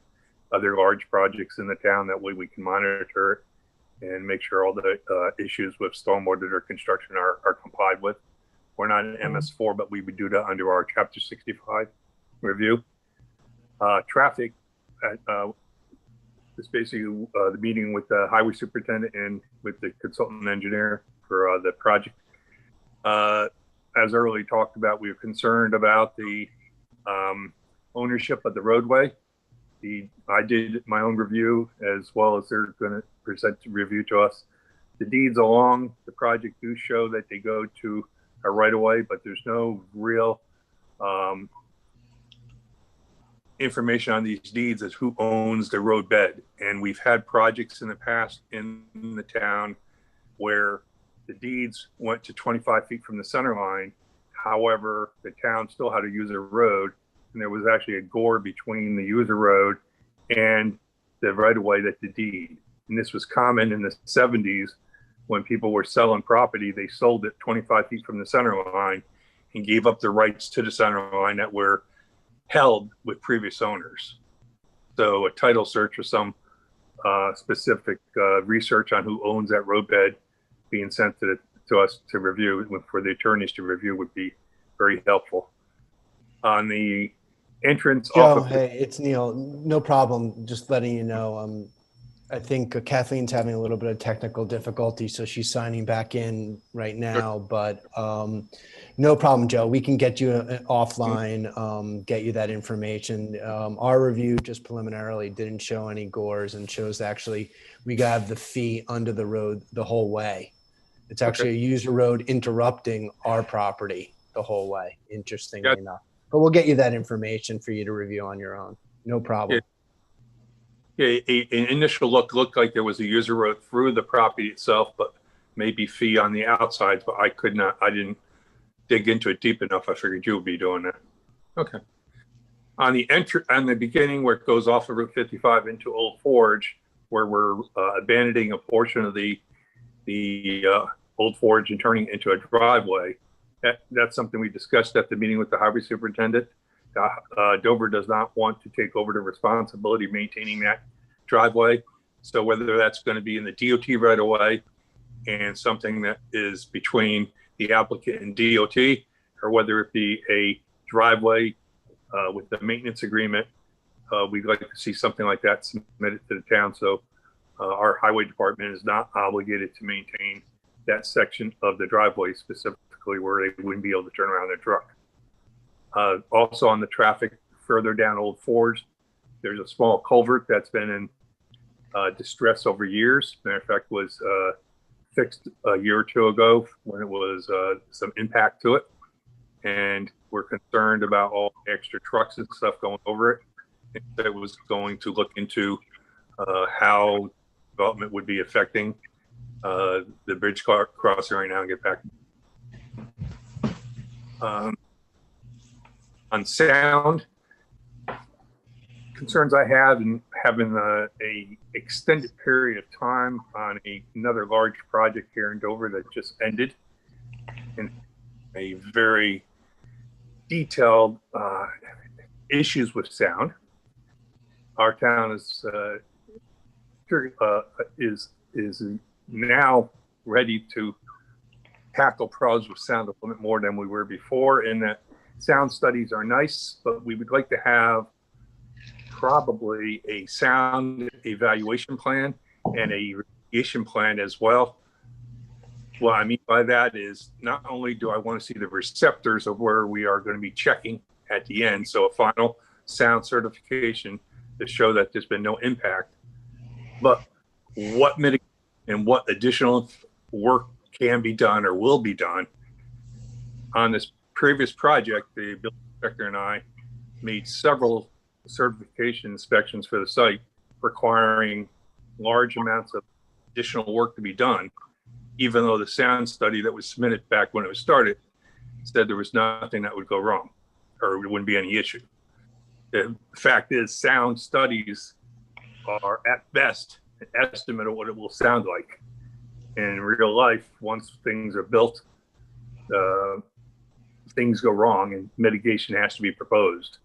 other large projects in the town. That way we can monitor it and make sure all the issues with stormwater or construction are complied with. We're not an MS4, but we would do that under our Chapter 65 review. Traffic, is basically the meeting with the highway superintendent and with the consultant engineer for the project. As earlier talked about, we were concerned about the ownership of the roadway. I did my own review, as well as they're going to present the review to us. The deeds along the project do show that they go to a right of way, but there's no real information on these deeds as who owns the road bed. And we've had projects in the past in the town where the deeds went to 25 feet from the center line. However, the town still had to use a road, and there was actually a gore between the user road and the right of way that the deed. And this was common in the 70s when people were selling property. They sold it 25 feet from the center line and gave up the rights to the center line that were held with previous owners. So a title search or some specific research on who owns that roadbed being sent to us to review, for the attorneys to review, would be very helpful. On the entrance Joe, hey, it's Neil. No problem. Just letting you know. I think Kathleen's having a little bit of technical difficulty, so she's signing back in right now. But no problem, Joe. We can get you offline, get you that information. Our review just preliminarily didn't show any gores, and shows actually we got the fee under the road the whole way. It's actually a user road interrupting our property. the whole way, interestingly enough. But we'll get you that information for you to review on your own. No problem. Yeah, an initial look looked like there was a user road through the property itself, but maybe fee on the outside, but I didn't dig into it deep enough. I figured you would be doing that. Okay. On the beginning where it goes off of Route 55 into Old Forge, where we're abandoning a portion of the Old Forge and turning it into a driveway, that's something we discussed at the meeting with the highway superintendent. Dover does not want to take over the responsibility of maintaining that driveway. So whether that's going to be in the DOT right away and something that is between the applicant and DOT, or whether it be a driveway with the maintenance agreement, we'd like to see something like that submitted to the town. So our highway department is not obligated to maintain that section of the driveway specifically where they wouldn't be able to turn around their truck. Also on the traffic further down Old Forge, there's a small culvert that's been in distress over years. Matter of fact, was fixed a year or two ago when it was some impact to it. And we're concerned about all the extra trucks and stuff going over it. It was going to look into how development would be affecting the bridge crossing right now and get back. On sound, concerns I have in having a extended period of time on another large project here in Dover that just ended, and a very detailed issues with sound. Our town is now ready to tackle problems with sound a little bit more than we were before, in that sound studies are nice, but we would like to have probably a sound evaluation plan and a remediation plan as well. What I mean by that is not only do I want to see the receptors of where we are going to be checking at the end, so a final sound certification to show that there's been no impact, but what mitigation and what additional work can be done or will be done. On this previous project, the building inspector and I made several certification inspections for the site requiring large amounts of additional work to be done, even though the sound study that was submitted back when it was started said there was nothing that would go wrong or there wouldn't be any issue. The fact is, sound studies are at best an estimate of what it will sound like. In real life, once things are built, things go wrong and mitigation has to be proposed.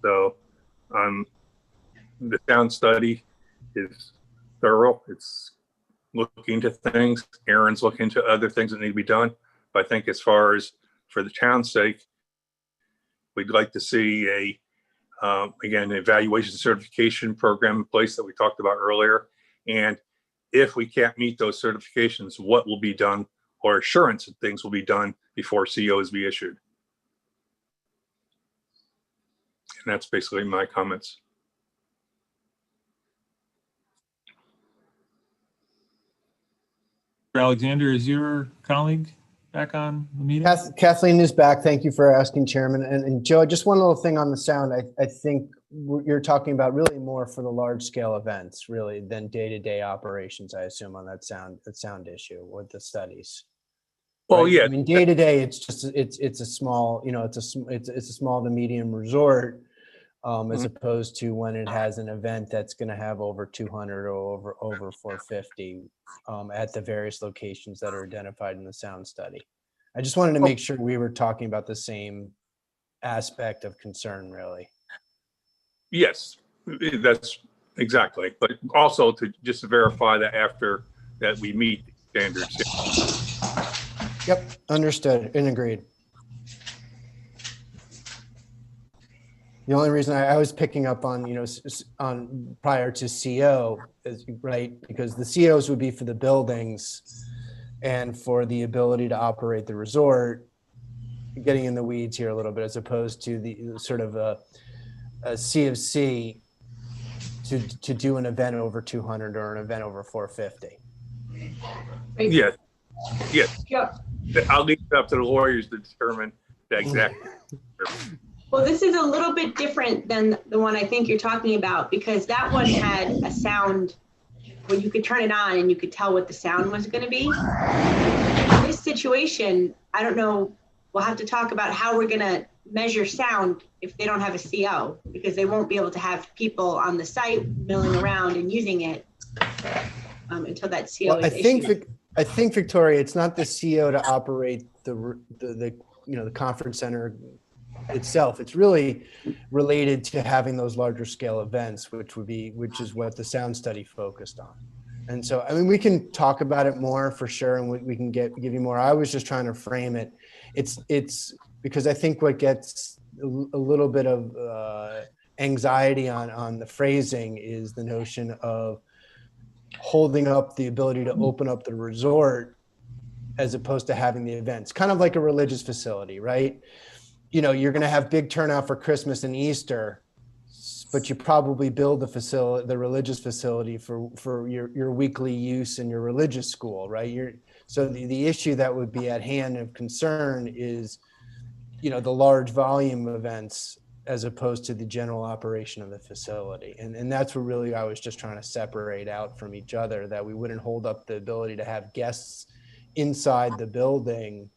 So the sound study is thorough. It's looking into things. Aaron's looking into other things that need to be done. But I think as far as for the town's sake, we'd like to see again, an evaluation certification program in place that we talked about earlier. And if we can't meet those certifications, what will be done, or assurance that things will be done before COs be issued. And that's basically my comments. Alexander, is your colleague back on the meeting? Kathleen is back. Thank you for asking, Chairman. And Joe, just one little thing on the sound. I think you're talking about really more for the large scale events, really, than day-to-day operations, I assume, on that sound issue with the studies. Well, right? yeah. I mean, day to day, it's just it's a small, it's a small to medium resort, as opposed to when it has an event that's going to have over 200 or over 450 at the various locations that are identified in the sound study. I just wanted to make sure we were talking about the same aspect of concern, really. Yes, that's exactly. But also to just verify that after that we meet the standards. Yep, understood and agreed. The only reason I was picking up on, on prior to CO is right, because the COs would be for the buildings and for the ability to operate the resort, getting in the weeds here a little bit, as opposed to the sort of a C of C to do an event over 200 or an event over 450. Yes. Yes. I'll leave it up to the lawyers to determine the exact. Well, this is a little bit different than the one I think you're talking about, because that one had a sound where you could turn it on and you could tell what the sound was going to be. In this situation, I don't know, we'll have to talk about how we're going to measure sound if they don't have a CO, because they won't be able to have people on the site milling around and using it until that CO Well, is issued. I think Victoria, it's not the CO to operate the conference center itself. It's really related to having those larger scale events, which is what the sound study focused on. And so, I mean, we can talk about it more for sure, and we can give you more. I was just trying to frame it. It's because I think what gets a little bit of anxiety on the phrasing is the notion of holding up the ability to open up the resort as opposed to having the events, kind of like a religious facility, right? You know, you're going to have big turnout for Christmas and Easter, but you probably build the religious facility for your weekly use in your religious school, right? So the issue that would be at hand of concern is, you know, the large volume events as opposed to the general operation of the facility. And that's what really I was just trying to separate out from each other, that we wouldn't hold up the ability to have guests inside the building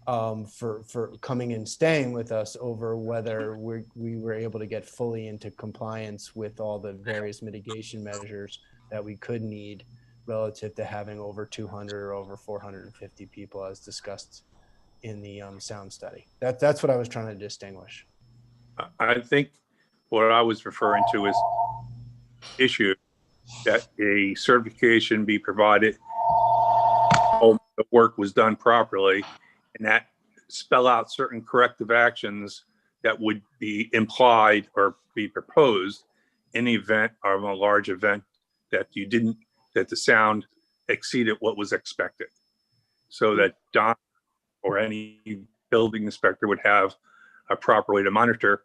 for coming and staying with us over whether we were able to get fully into compliance with all the various mitigation measures that we could need relative to having over 200 or over 450 people as discussed in the sound study. That's what I was trying to distinguish. I think what I was referring to is issue that a certification be provided, all the work was done properly, and that spell out certain corrective actions that would be implied or be proposed in the event of a large event that the sound exceeded what was expected. So that Don or any building inspector would have a proper way to monitor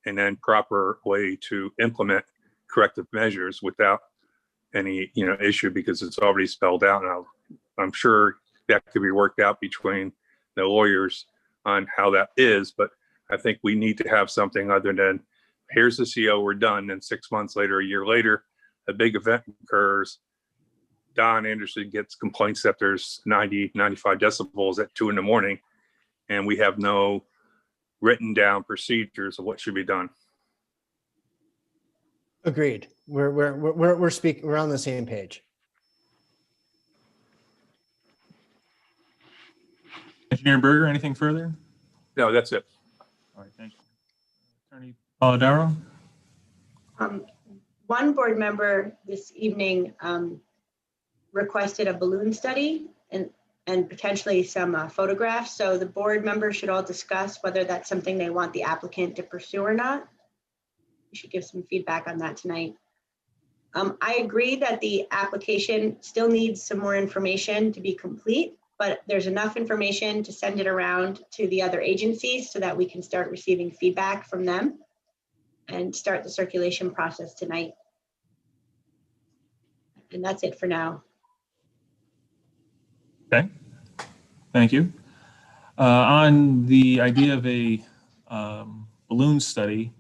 and then proper way to implement corrective measures without any issue, because it's already spelled out. Now, I'm sure that could be worked out between the lawyers on how that is, but I think we need to have something other than here's the CO, we're done, and 6 months later, a year later, a big event occurs. Don Anderson gets complaints that there's 90, 95 decibels at 2 a.m, and we have no written down procedures of what should be done. Agreed. We're on the same page. Engineer Berger, anything further? No, that's it. All right, thank you. Attorney Polidoro? One board member this evening requested a balloon study and potentially some photographs. So the board members should all discuss whether that's something they want the applicant to pursue or not. You should give some feedback on that tonight. I agree that the application still needs some more information to be complete, but there's enough information to send it around to the other agencies so that we can start receiving feedback from them and start the circulation process tonight. And that's it for now. Okay, thank you. On the idea of a balloon study,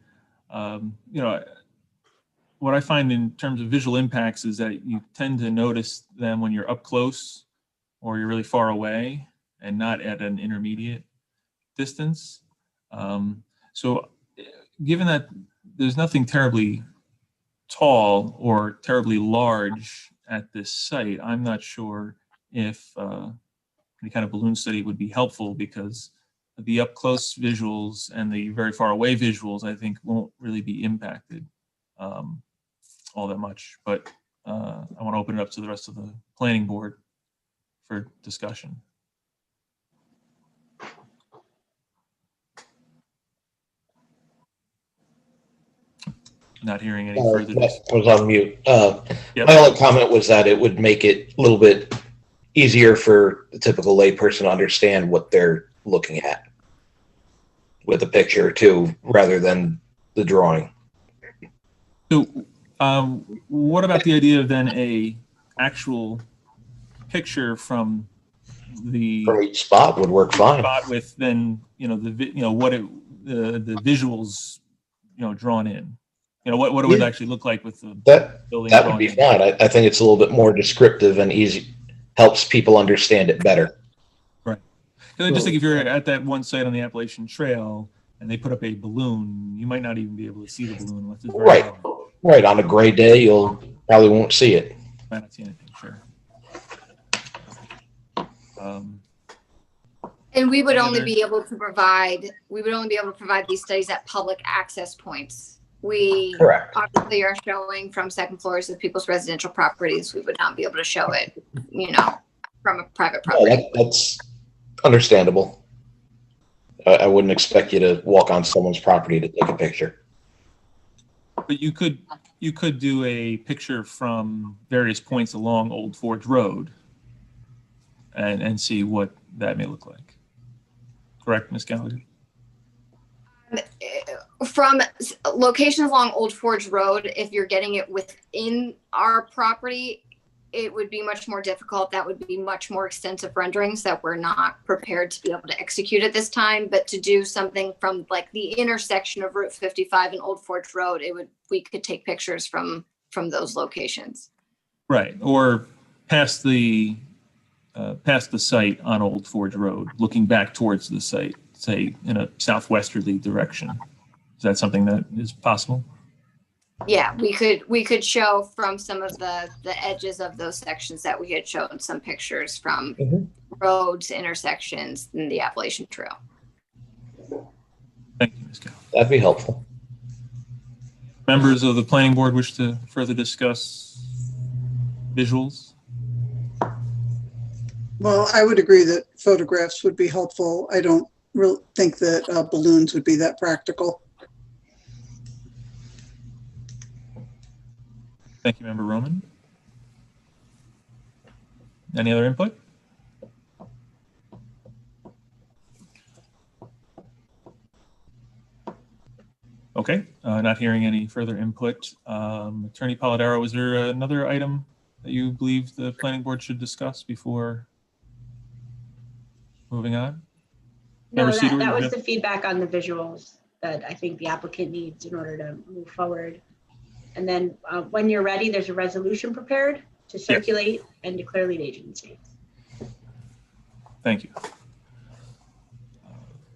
what I find in terms of visual impacts is that you tend to notice them when you're up close or you're really far away and not at an intermediate distance. So given that there's nothing terribly tall or terribly large at this site, I'm not sure if any kind of balloon study would be helpful, because the up close visuals and the very far away visuals, I think, won't really be impacted all that much. But I want to open it up to the rest of the planning board for discussion. Not hearing any further. I was on mute. Yep. My only comment was that it would make it a little bit easier for the typical layperson to understand what they're looking at with a picture too, rather than the drawing. So what about the idea of then a actual picture from the From each spot would work fine. spot with then, what it, the visuals, drawn in. What it would Yeah. actually look like with the That building. that would drawn be in. fine. I think it's a little bit more descriptive and easy, helps people understand it better. Because I just think if you're at that one site on the Appalachian Trail and they put up a balloon, you might not even be able to see the balloon unless it's very Right. low. Right. On a gray day, you'll probably won't see it. Might not see anything, sure. And we would Any only other- be able to provide, these studies at public access points. We Correct. obviously are showing from second floors of people's residential properties. We would not be able to show it, from a private No, property. that's understandable. I wouldn't expect you to walk on someone's property to take a picture. But you could do a picture from various points along Old Forge Road and see what that may look like. Correct, Ms. Gallagher? From locations along Old Forge Road, if you're getting it within our property, it would be much more difficult. That would be much more extensive renderings that we're not prepared to be able to execute at this time. But to do something from like the intersection of Route 55 and Old Forge Road, we could take pictures from those locations. Right, or past the site on Old Forge Road, looking back towards the site, say in a southwesterly direction. Is that something that is possible? Yeah, we could show from some of the edges of those sections that we had shown some pictures from roads, intersections, and the Appalachian Trail. Thank you, Ms. Gallagher. That'd be helpful. Members of the planning board wish to further discuss visuals? Well, I would agree that photographs would be helpful. I don't really think that balloons would be that practical. Thank you, Member Roman. Any other input? Okay, not hearing any further input. Attorney Polidoro, was there another item that you believe the planning board should discuss before moving on? No, Member Cedar, that you was have- the feedback on the visuals that I think the applicant needs in order to move forward. And then when you're ready, there's a resolution prepared to circulate and declare lead agency. Thank you.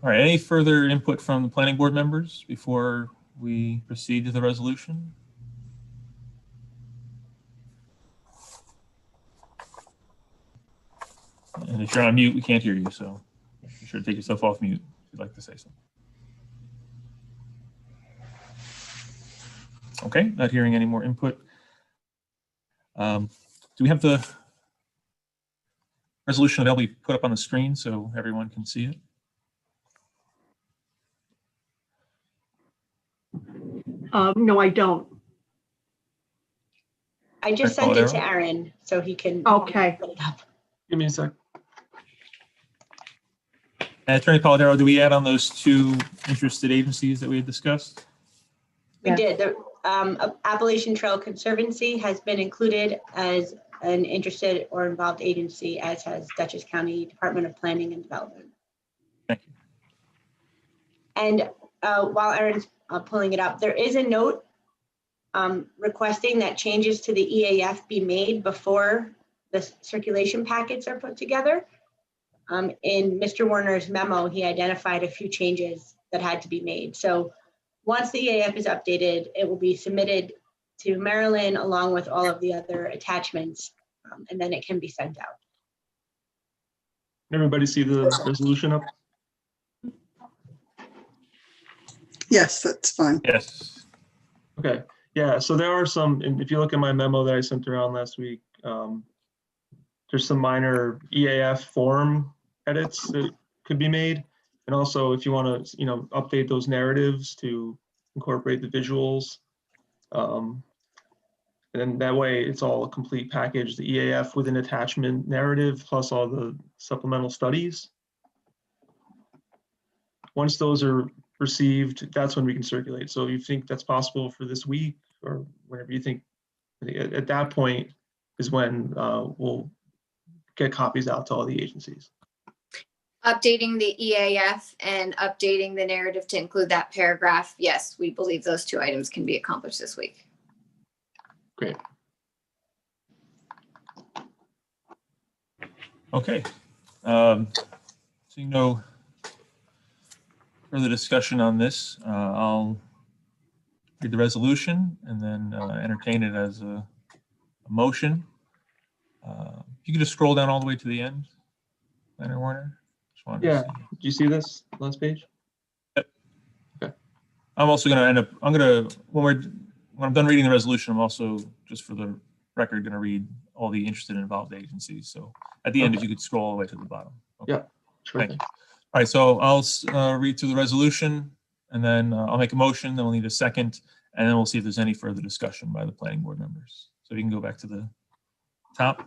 All right, any further input from the planning board members before we proceed to the resolution? And if you're on mute, we can't hear you, so be sure to take yourself off mute if you'd like to say something. Okay, not hearing any more input. Do we have the resolution available to put up on the screen so everyone can see it? No, I don't. I just Okay, sent it to Polidoro? Aaron so he can. Okay. put it up. Give me a sec. Attorney Polidoro, do we add on those two interested agencies that we had discussed? We Yeah. did. The Appalachian Trail Conservancy has been included as an interested or involved agency, as has Dutchess County Department of Planning and Development. Thank you. And while Aaron's pulling it up, there is a note requesting that changes to the EAF be made before the circulation packets are put together. In Mr. Warner's memo, he identified a few changes that had to be made. So once the EAF is updated, it will be submitted to Marilyn along with all of the other attachments, and then it can be sent out. Everybody see the resolution up? Yes, that's fine. Yes. Okay, yeah, so there are some, and if you look at my memo that I sent around last week, there's some minor EAF form edits that could be made. And also if you want to, update those narratives to incorporate the visuals. And then that way it's all a complete package, the EAF with an attachment narrative plus all the supplemental studies. Once those are received, that's when we can circulate. So you think that's possible for this week or whenever you think, at that point is when we'll get copies out to all the agencies. Updating the EAF and updating the narrative to include that paragraph. Yes, we believe those 2 items can be accomplished this week. Great. Okay. Seeing no further discussion on this, I'll read the resolution and then entertain it as a motion. If you could just scroll down all the way to the end, Leonard Warner. Just wanted to Yeah. see. Do you see this last page? I'm also going to end up, when I'm done reading the resolution, I'm also, just for the record, going to read all the interested and involved agencies. So at the end, if you could scroll all the way to the bottom. Okay. Yeah, sure. Thank you. All right, so I'll read through the resolution and then I'll make a motion, then we'll need a second, and then we'll see if there's any further discussion by the planning board members. So you can go back to the top.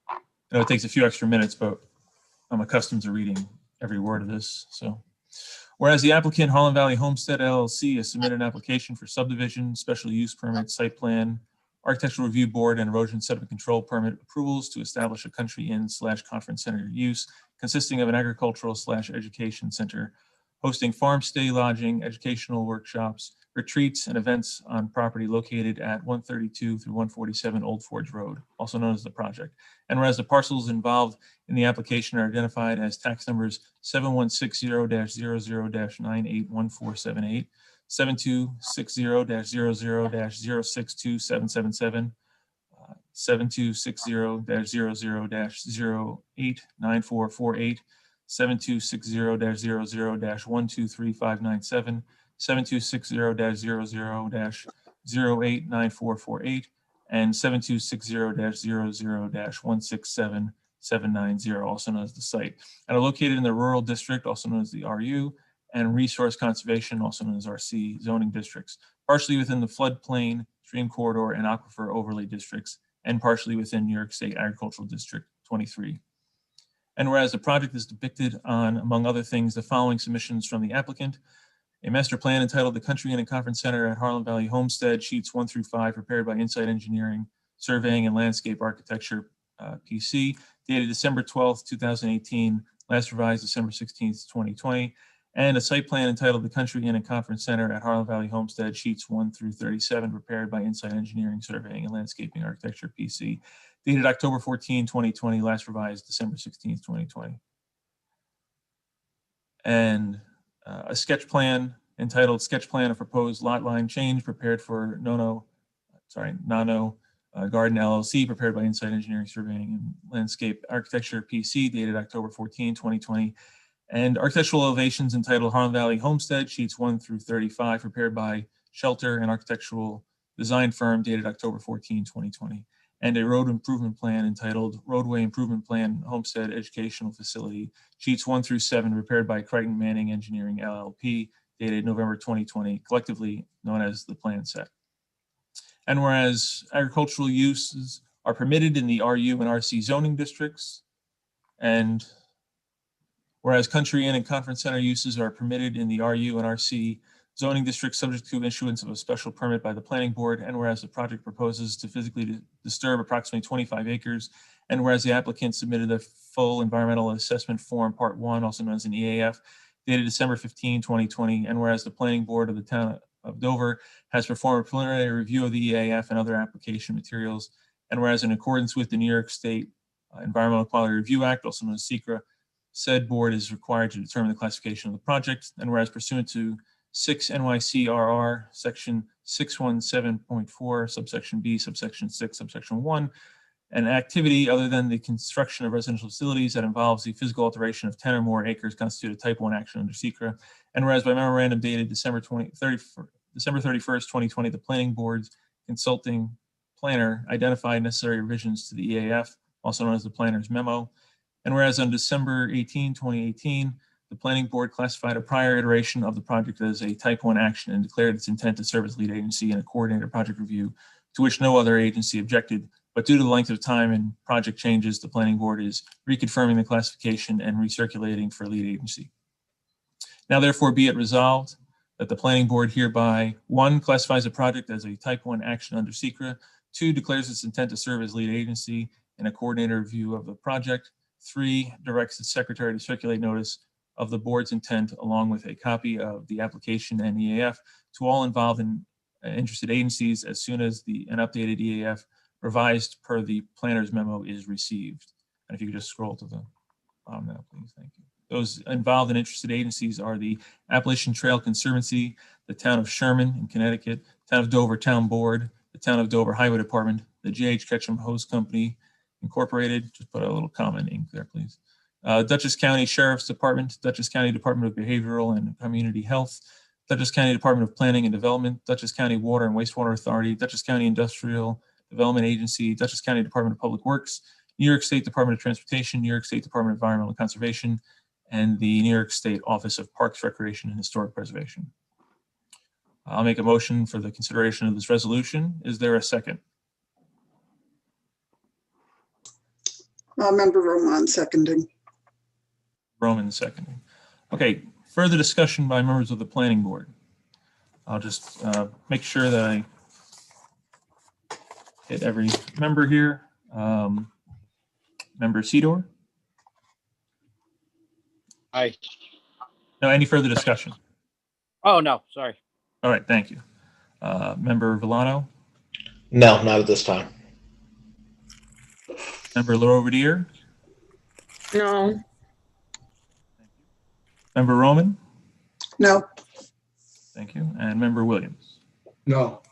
I know it takes a few extra minutes, but I'm accustomed to reading every word of this. So, whereas the applicant Harlan Valley Homestead LLC has submitted an application for subdivision, special use permit, site plan, architectural review board, and erosion sediment control permit approvals to establish a country inn/conference center use consisting of an agricultural/education center hosting farm stay lodging, educational workshops, retreats, and events on property located at 132 through 147 Old Forge Road, also known as the project. And whereas the parcels involved in the application are identified as tax numbers 7160-00-981478, 7260-00-062777, 7260-00-089448, 7260-00-123597, 7260-00-089448, and 7260-00-167790, also known as the site, and are located in the rural district, also known as the RU, and resource conservation, also known as RC zoning districts, partially within the floodplain, stream corridor, and aquifer overlay districts, and partially within New York State Agricultural District 23. And whereas the project is depicted on, among other things, the following submissions from the applicant: a master plan entitled The Country Inn and Conference Center at Harlan Valley Homestead, sheets 1 through 5, prepared by Insight Engineering, Surveying and Landscape Architecture, PC, dated December 12th, 2018, last revised December 16th, 2020, and a site plan entitled The Country Inn and Conference Center at Harlan Valley Homestead, sheets 1 through 37, prepared by Insight Engineering, Surveying and Landscaping Architecture, PC, dated October 14, 2020, last revised December 16th, 2020. And a sketch plan entitled Sketch Plan of Proposed Lot Line Change, prepared for Nano Garden LLC, prepared by Insight Engineering, Surveying and Landscape Architecture, PC, dated October 14, 2020. And architectural elevations entitled Harlan Valley Homestead, sheets 1 through 35, prepared by Shelter and Architectural Design Firm, dated October 14, 2020. And a road improvement plan entitled Roadway Improvement Plan Homestead Educational Facility, sheets 1 through 7, prepared by Crichton Manning Engineering LLP, dated November 2020, collectively known as the plan set. And whereas agricultural uses are permitted in the RU and RC zoning districts, and whereas country inn and conference center uses are permitted in the RU and RC zoning district subject to issuance of a special permit by the planning board, and whereas the project proposes to physically disturb approximately 25 acres, and whereas the applicant submitted a full environmental assessment form, part 1, also known as an EAF, dated December 15, 2020, and whereas the planning board of the town of Dover has performed a preliminary review of the EAF and other application materials, and whereas in accordance with the New York State Environmental Quality Review Act, also known as SECRA, said board is required to determine the classification of the project, and whereas pursuant to 6 NYCRR section 617.4 subsection B subsection 6 subsection 1, an activity other than the construction of residential facilities that involves the physical alteration of 10 or more acres constitute a type 1 action under SECRA. And whereas by memorandum dated December 31st, 2020, the planning board's consulting planner identified necessary revisions to the EAF, also known as the planner's memo. And whereas on December 18, 2018, the planning board classified a prior iteration of the project as a type 1 action and declared its intent to serve as lead agency in a coordinated project review, to which no other agency objected. But due to the length of time and project changes, the planning board is reconfirming the classification and recirculating for lead agency. Now therefore be it resolved that the planning board hereby 1, classifies the project as a type 1 action under SECRA, 2, declares its intent to serve as lead agency, in a coordinator review of the project. 3, directs the secretary to circulate notice of the board's intent along with a copy of the application and EAF to all involved and interested agencies as soon as an updated EAF revised per the planner's memo is received. And if you could just scroll to the bottom now, please. Thank you. Those involved and interested agencies are the Appalachian Trail Conservancy, the town of Sherman in Connecticut, town of Dover Town Board, the town of Dover Highway Department, the J.H. Ketchum Hose Company Incorporated. Just put a little comma in ink there, please. Dutchess County Sheriff's Department, Dutchess County Department of Behavioral and Community Health, Dutchess County Department of Planning and Development, Dutchess County Water and Wastewater Authority, Dutchess County Industrial Development Agency, Dutchess County Department of Public Works, New York State Department of Transportation, New York State Department of Environmental Conservation, and the New York State Office of Parks, Recreation, and Historic Preservation. I'll make a motion for the consideration of this resolution. Is there a second? Member Roman seconding. Roman seconding. Okay, further discussion by members of the planning board. I'll just make sure that I hit every member here. Member Sedor? Aye. No, any further discussion? Oh, no, sorry. All right, thank you. Member Villano? No, not at this time. Member Laroviere? No. Member Roman? No. Thank you. And Member Williams? No.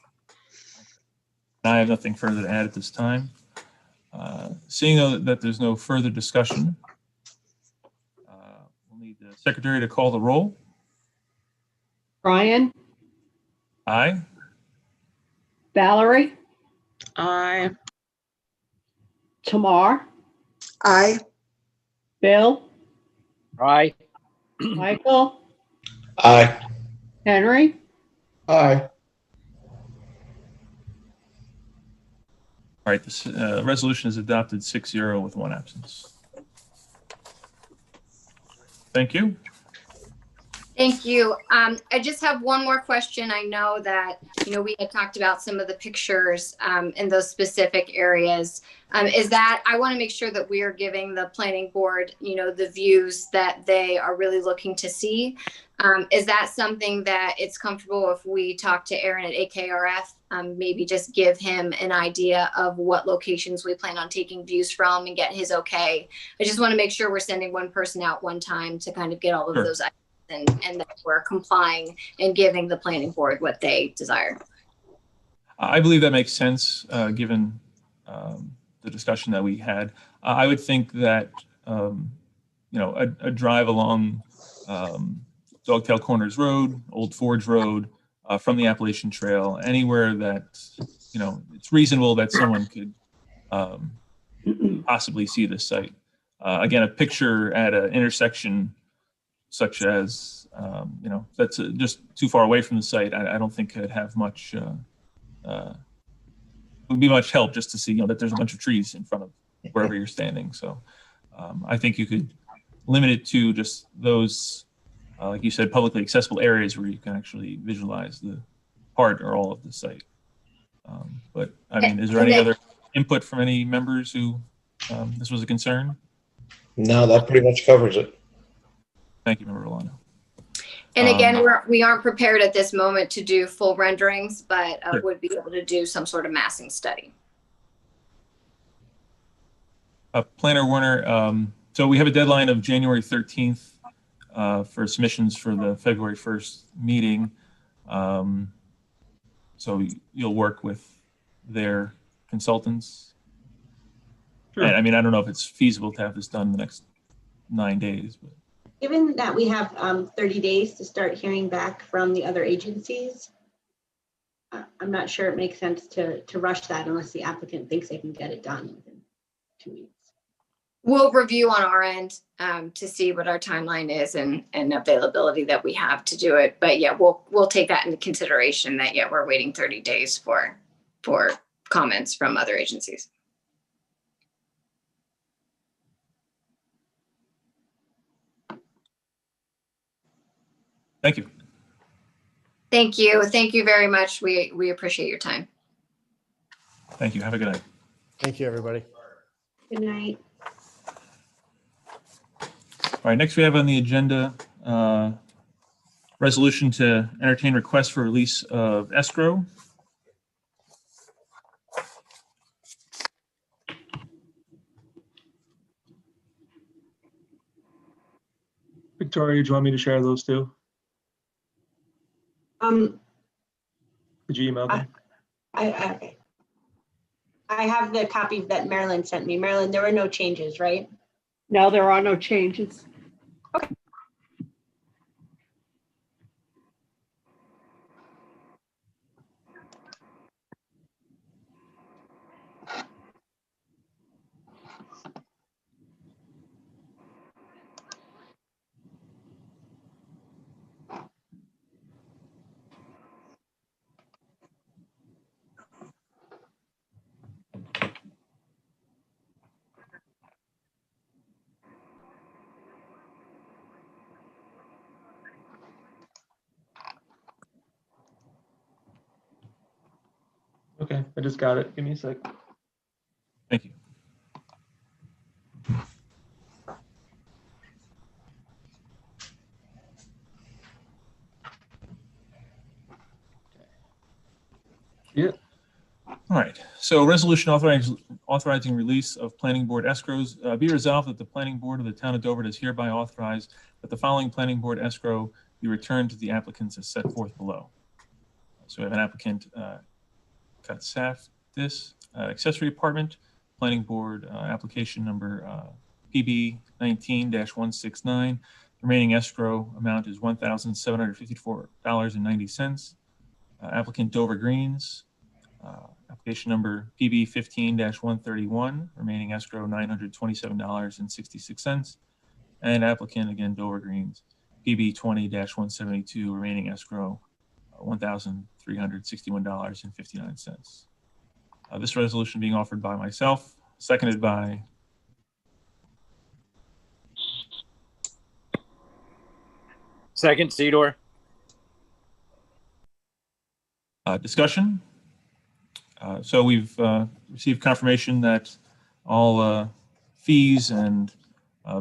I have nothing further to add at this time. Seeing that there's no further discussion, we'll need the secretary to call the roll. Brian, Aye. Valerie? Aye. Tamar? Aye. Bill? Aye. Michael? Aye. Henry? Aye. All right, this resolution is adopted 6-0 with 1 absence. Thank you. Thank you. I just have one more question. I know that, we had talked about some of the pictures in those specific areas. Is that I want to make sure that we are giving the planning board, the views that they are really looking to see. Is that something that it's comfortable if we talk to Aaron at AKRF, maybe just give him an idea of what locations we plan on taking views from and get his okay? I just want to make sure we're sending one person out one time to kind of get all of Sure. those items and that we're complying and giving the planning board what they desire. I believe that makes sense, given the discussion that we had. I would think that, a drive along Dogtail Corners Road, Old Forge Road, from the Appalachian Trail, anywhere that, it's reasonable that someone could possibly see this site. Again, a picture at an intersection such as, that's just too far away from the site, I don't think could have much, would be much help just to see, that there's a bunch of trees in front of wherever you're standing. So I think you could limit it to just those, like you said, publicly accessible areas where you can actually visualize the part or all of the site. But I mean, is there any other input from any members who this was a concern? No, that pretty much covers it. Thank you, Member Rolando. And again, we aren't prepared at this moment to do full renderings, but Sure. would be able to do some sort of massing study. Planner Werner, so we have a deadline of January 13th for submissions for the February 1st meeting. So you'll work with their consultants. Sure. And I mean, I don't know if it's feasible to have this done in the next 9 days, but Given that we have 30 days to start hearing back from the other agencies, I'm not sure it makes sense to rush that unless the applicant thinks they can get it done within 2 weeks. We'll review on our end to see what our timeline is and availability that we have to do it. But yeah, we'll take that into consideration that, yeah, we're waiting 30 days for comments from other agencies. thank you. Thank you. Thank you very much. We appreciate your time. Thank you. Have a good night. Thank you, everybody. Good night. All right, next we have on the agenda, resolution to entertain requests for release of escrow. Victoria, do you want me to share those too? Did you email them? I have the copy that Marilyn sent me. Marilyn, there were no changes, right? No, there are no changes. Okay, I just got it. Give me a sec. Thank you. Yeah. All right, so resolution authorizing release of planning board escrows. Be resolved that the planning board of the town of Dover does hereby authorize that the following planning board escrow be returned to the applicants as set forth below. So we have an applicant, Katsaftis accessory apartment, planning board application number PB 19-169. Remaining escrow amount is $1,754.90. Applicant Dover Greens, application number PB 15-131, remaining escrow $927.66. And applicant, again, Dover Greens, PB 20-172, remaining escrow $1,361.59. This resolution being offered by myself, seconded by Second, Sedor. discussion. So we've received confirmation that all fees and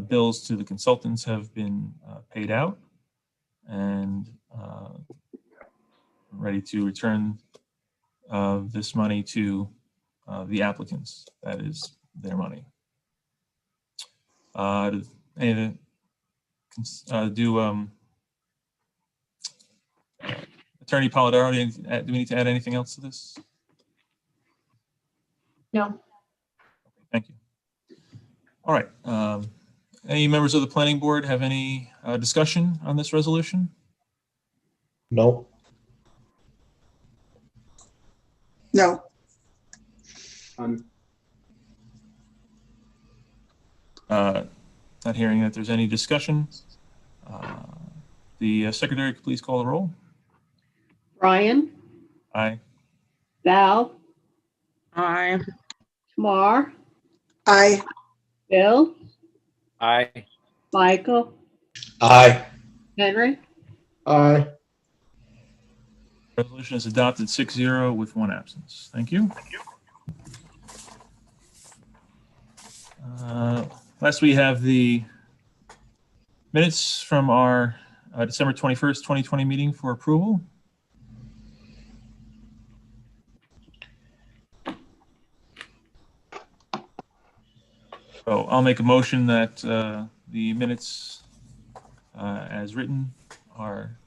bills to the consultants have been paid out, and ready to return this money to the applicants. That is their money. Attorney Polidoro, do we need to add anything else to this? No. Thank you. All right. Any members of the planning board have any discussion on this resolution? No. No. Not hearing that there's any discussion. The secretary, could please call the roll. Brian, Aye. Val, Aye. Tamar, Aye. Bill, Aye. Michael, Aye. Henry. Aye. Resolution is adopted 6-0 with 1 absence. Thank you. Last, we have the minutes from our December 21st, 2020 meeting for approval. So I'll make a motion that the minutes as written are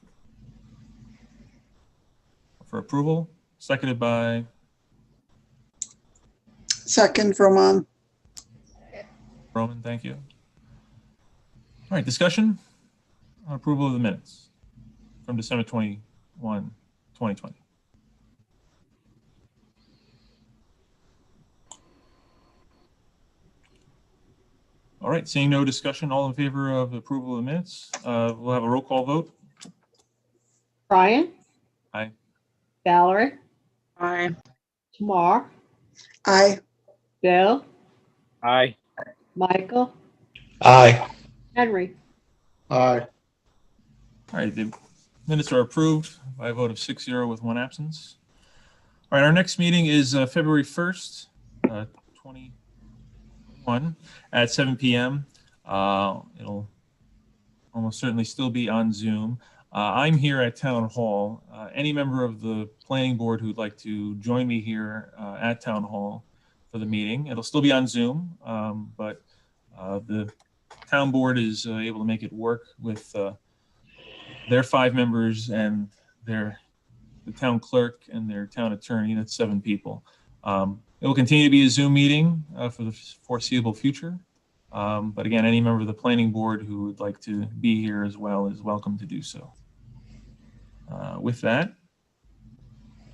for approval, seconded by Second, Roman. Roman. Thank you. All right, discussion on approval of the minutes from December 21, 2020. All right, seeing no discussion, all in favor of approval of the minutes, we'll have a roll call vote. Brian, Aye. Valerie, Aye. Tamar, Aye. Bill, Aye. Michael, Aye. Henry. Aye. All right, the minutes are approved by a vote of 6-0 with 1 absence. All right, our next meeting is February 1st, 2021. 1 at 7 p.m. It'll almost certainly still be on Zoom. I'm here at Town Hall. Any member of the planning board who'd like to join me here at Town Hall for the meeting, it'll still be on Zoom, but the town board is able to make it work with their 5 members and the town clerk and their town attorney. That's 7 people. It will continue to be a Zoom meeting for the foreseeable future. But again, any member of the planning board who would like to be here as well is welcome to do so. With that,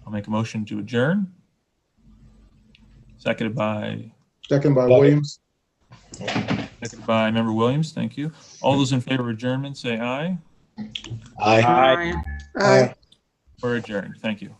I'll make a motion to adjourn. Seconded by Williams. Seconded by Member Williams. Thank you. All those in favor of adjournment, say aye. Aye. Aye. We're adjourned. Thank you.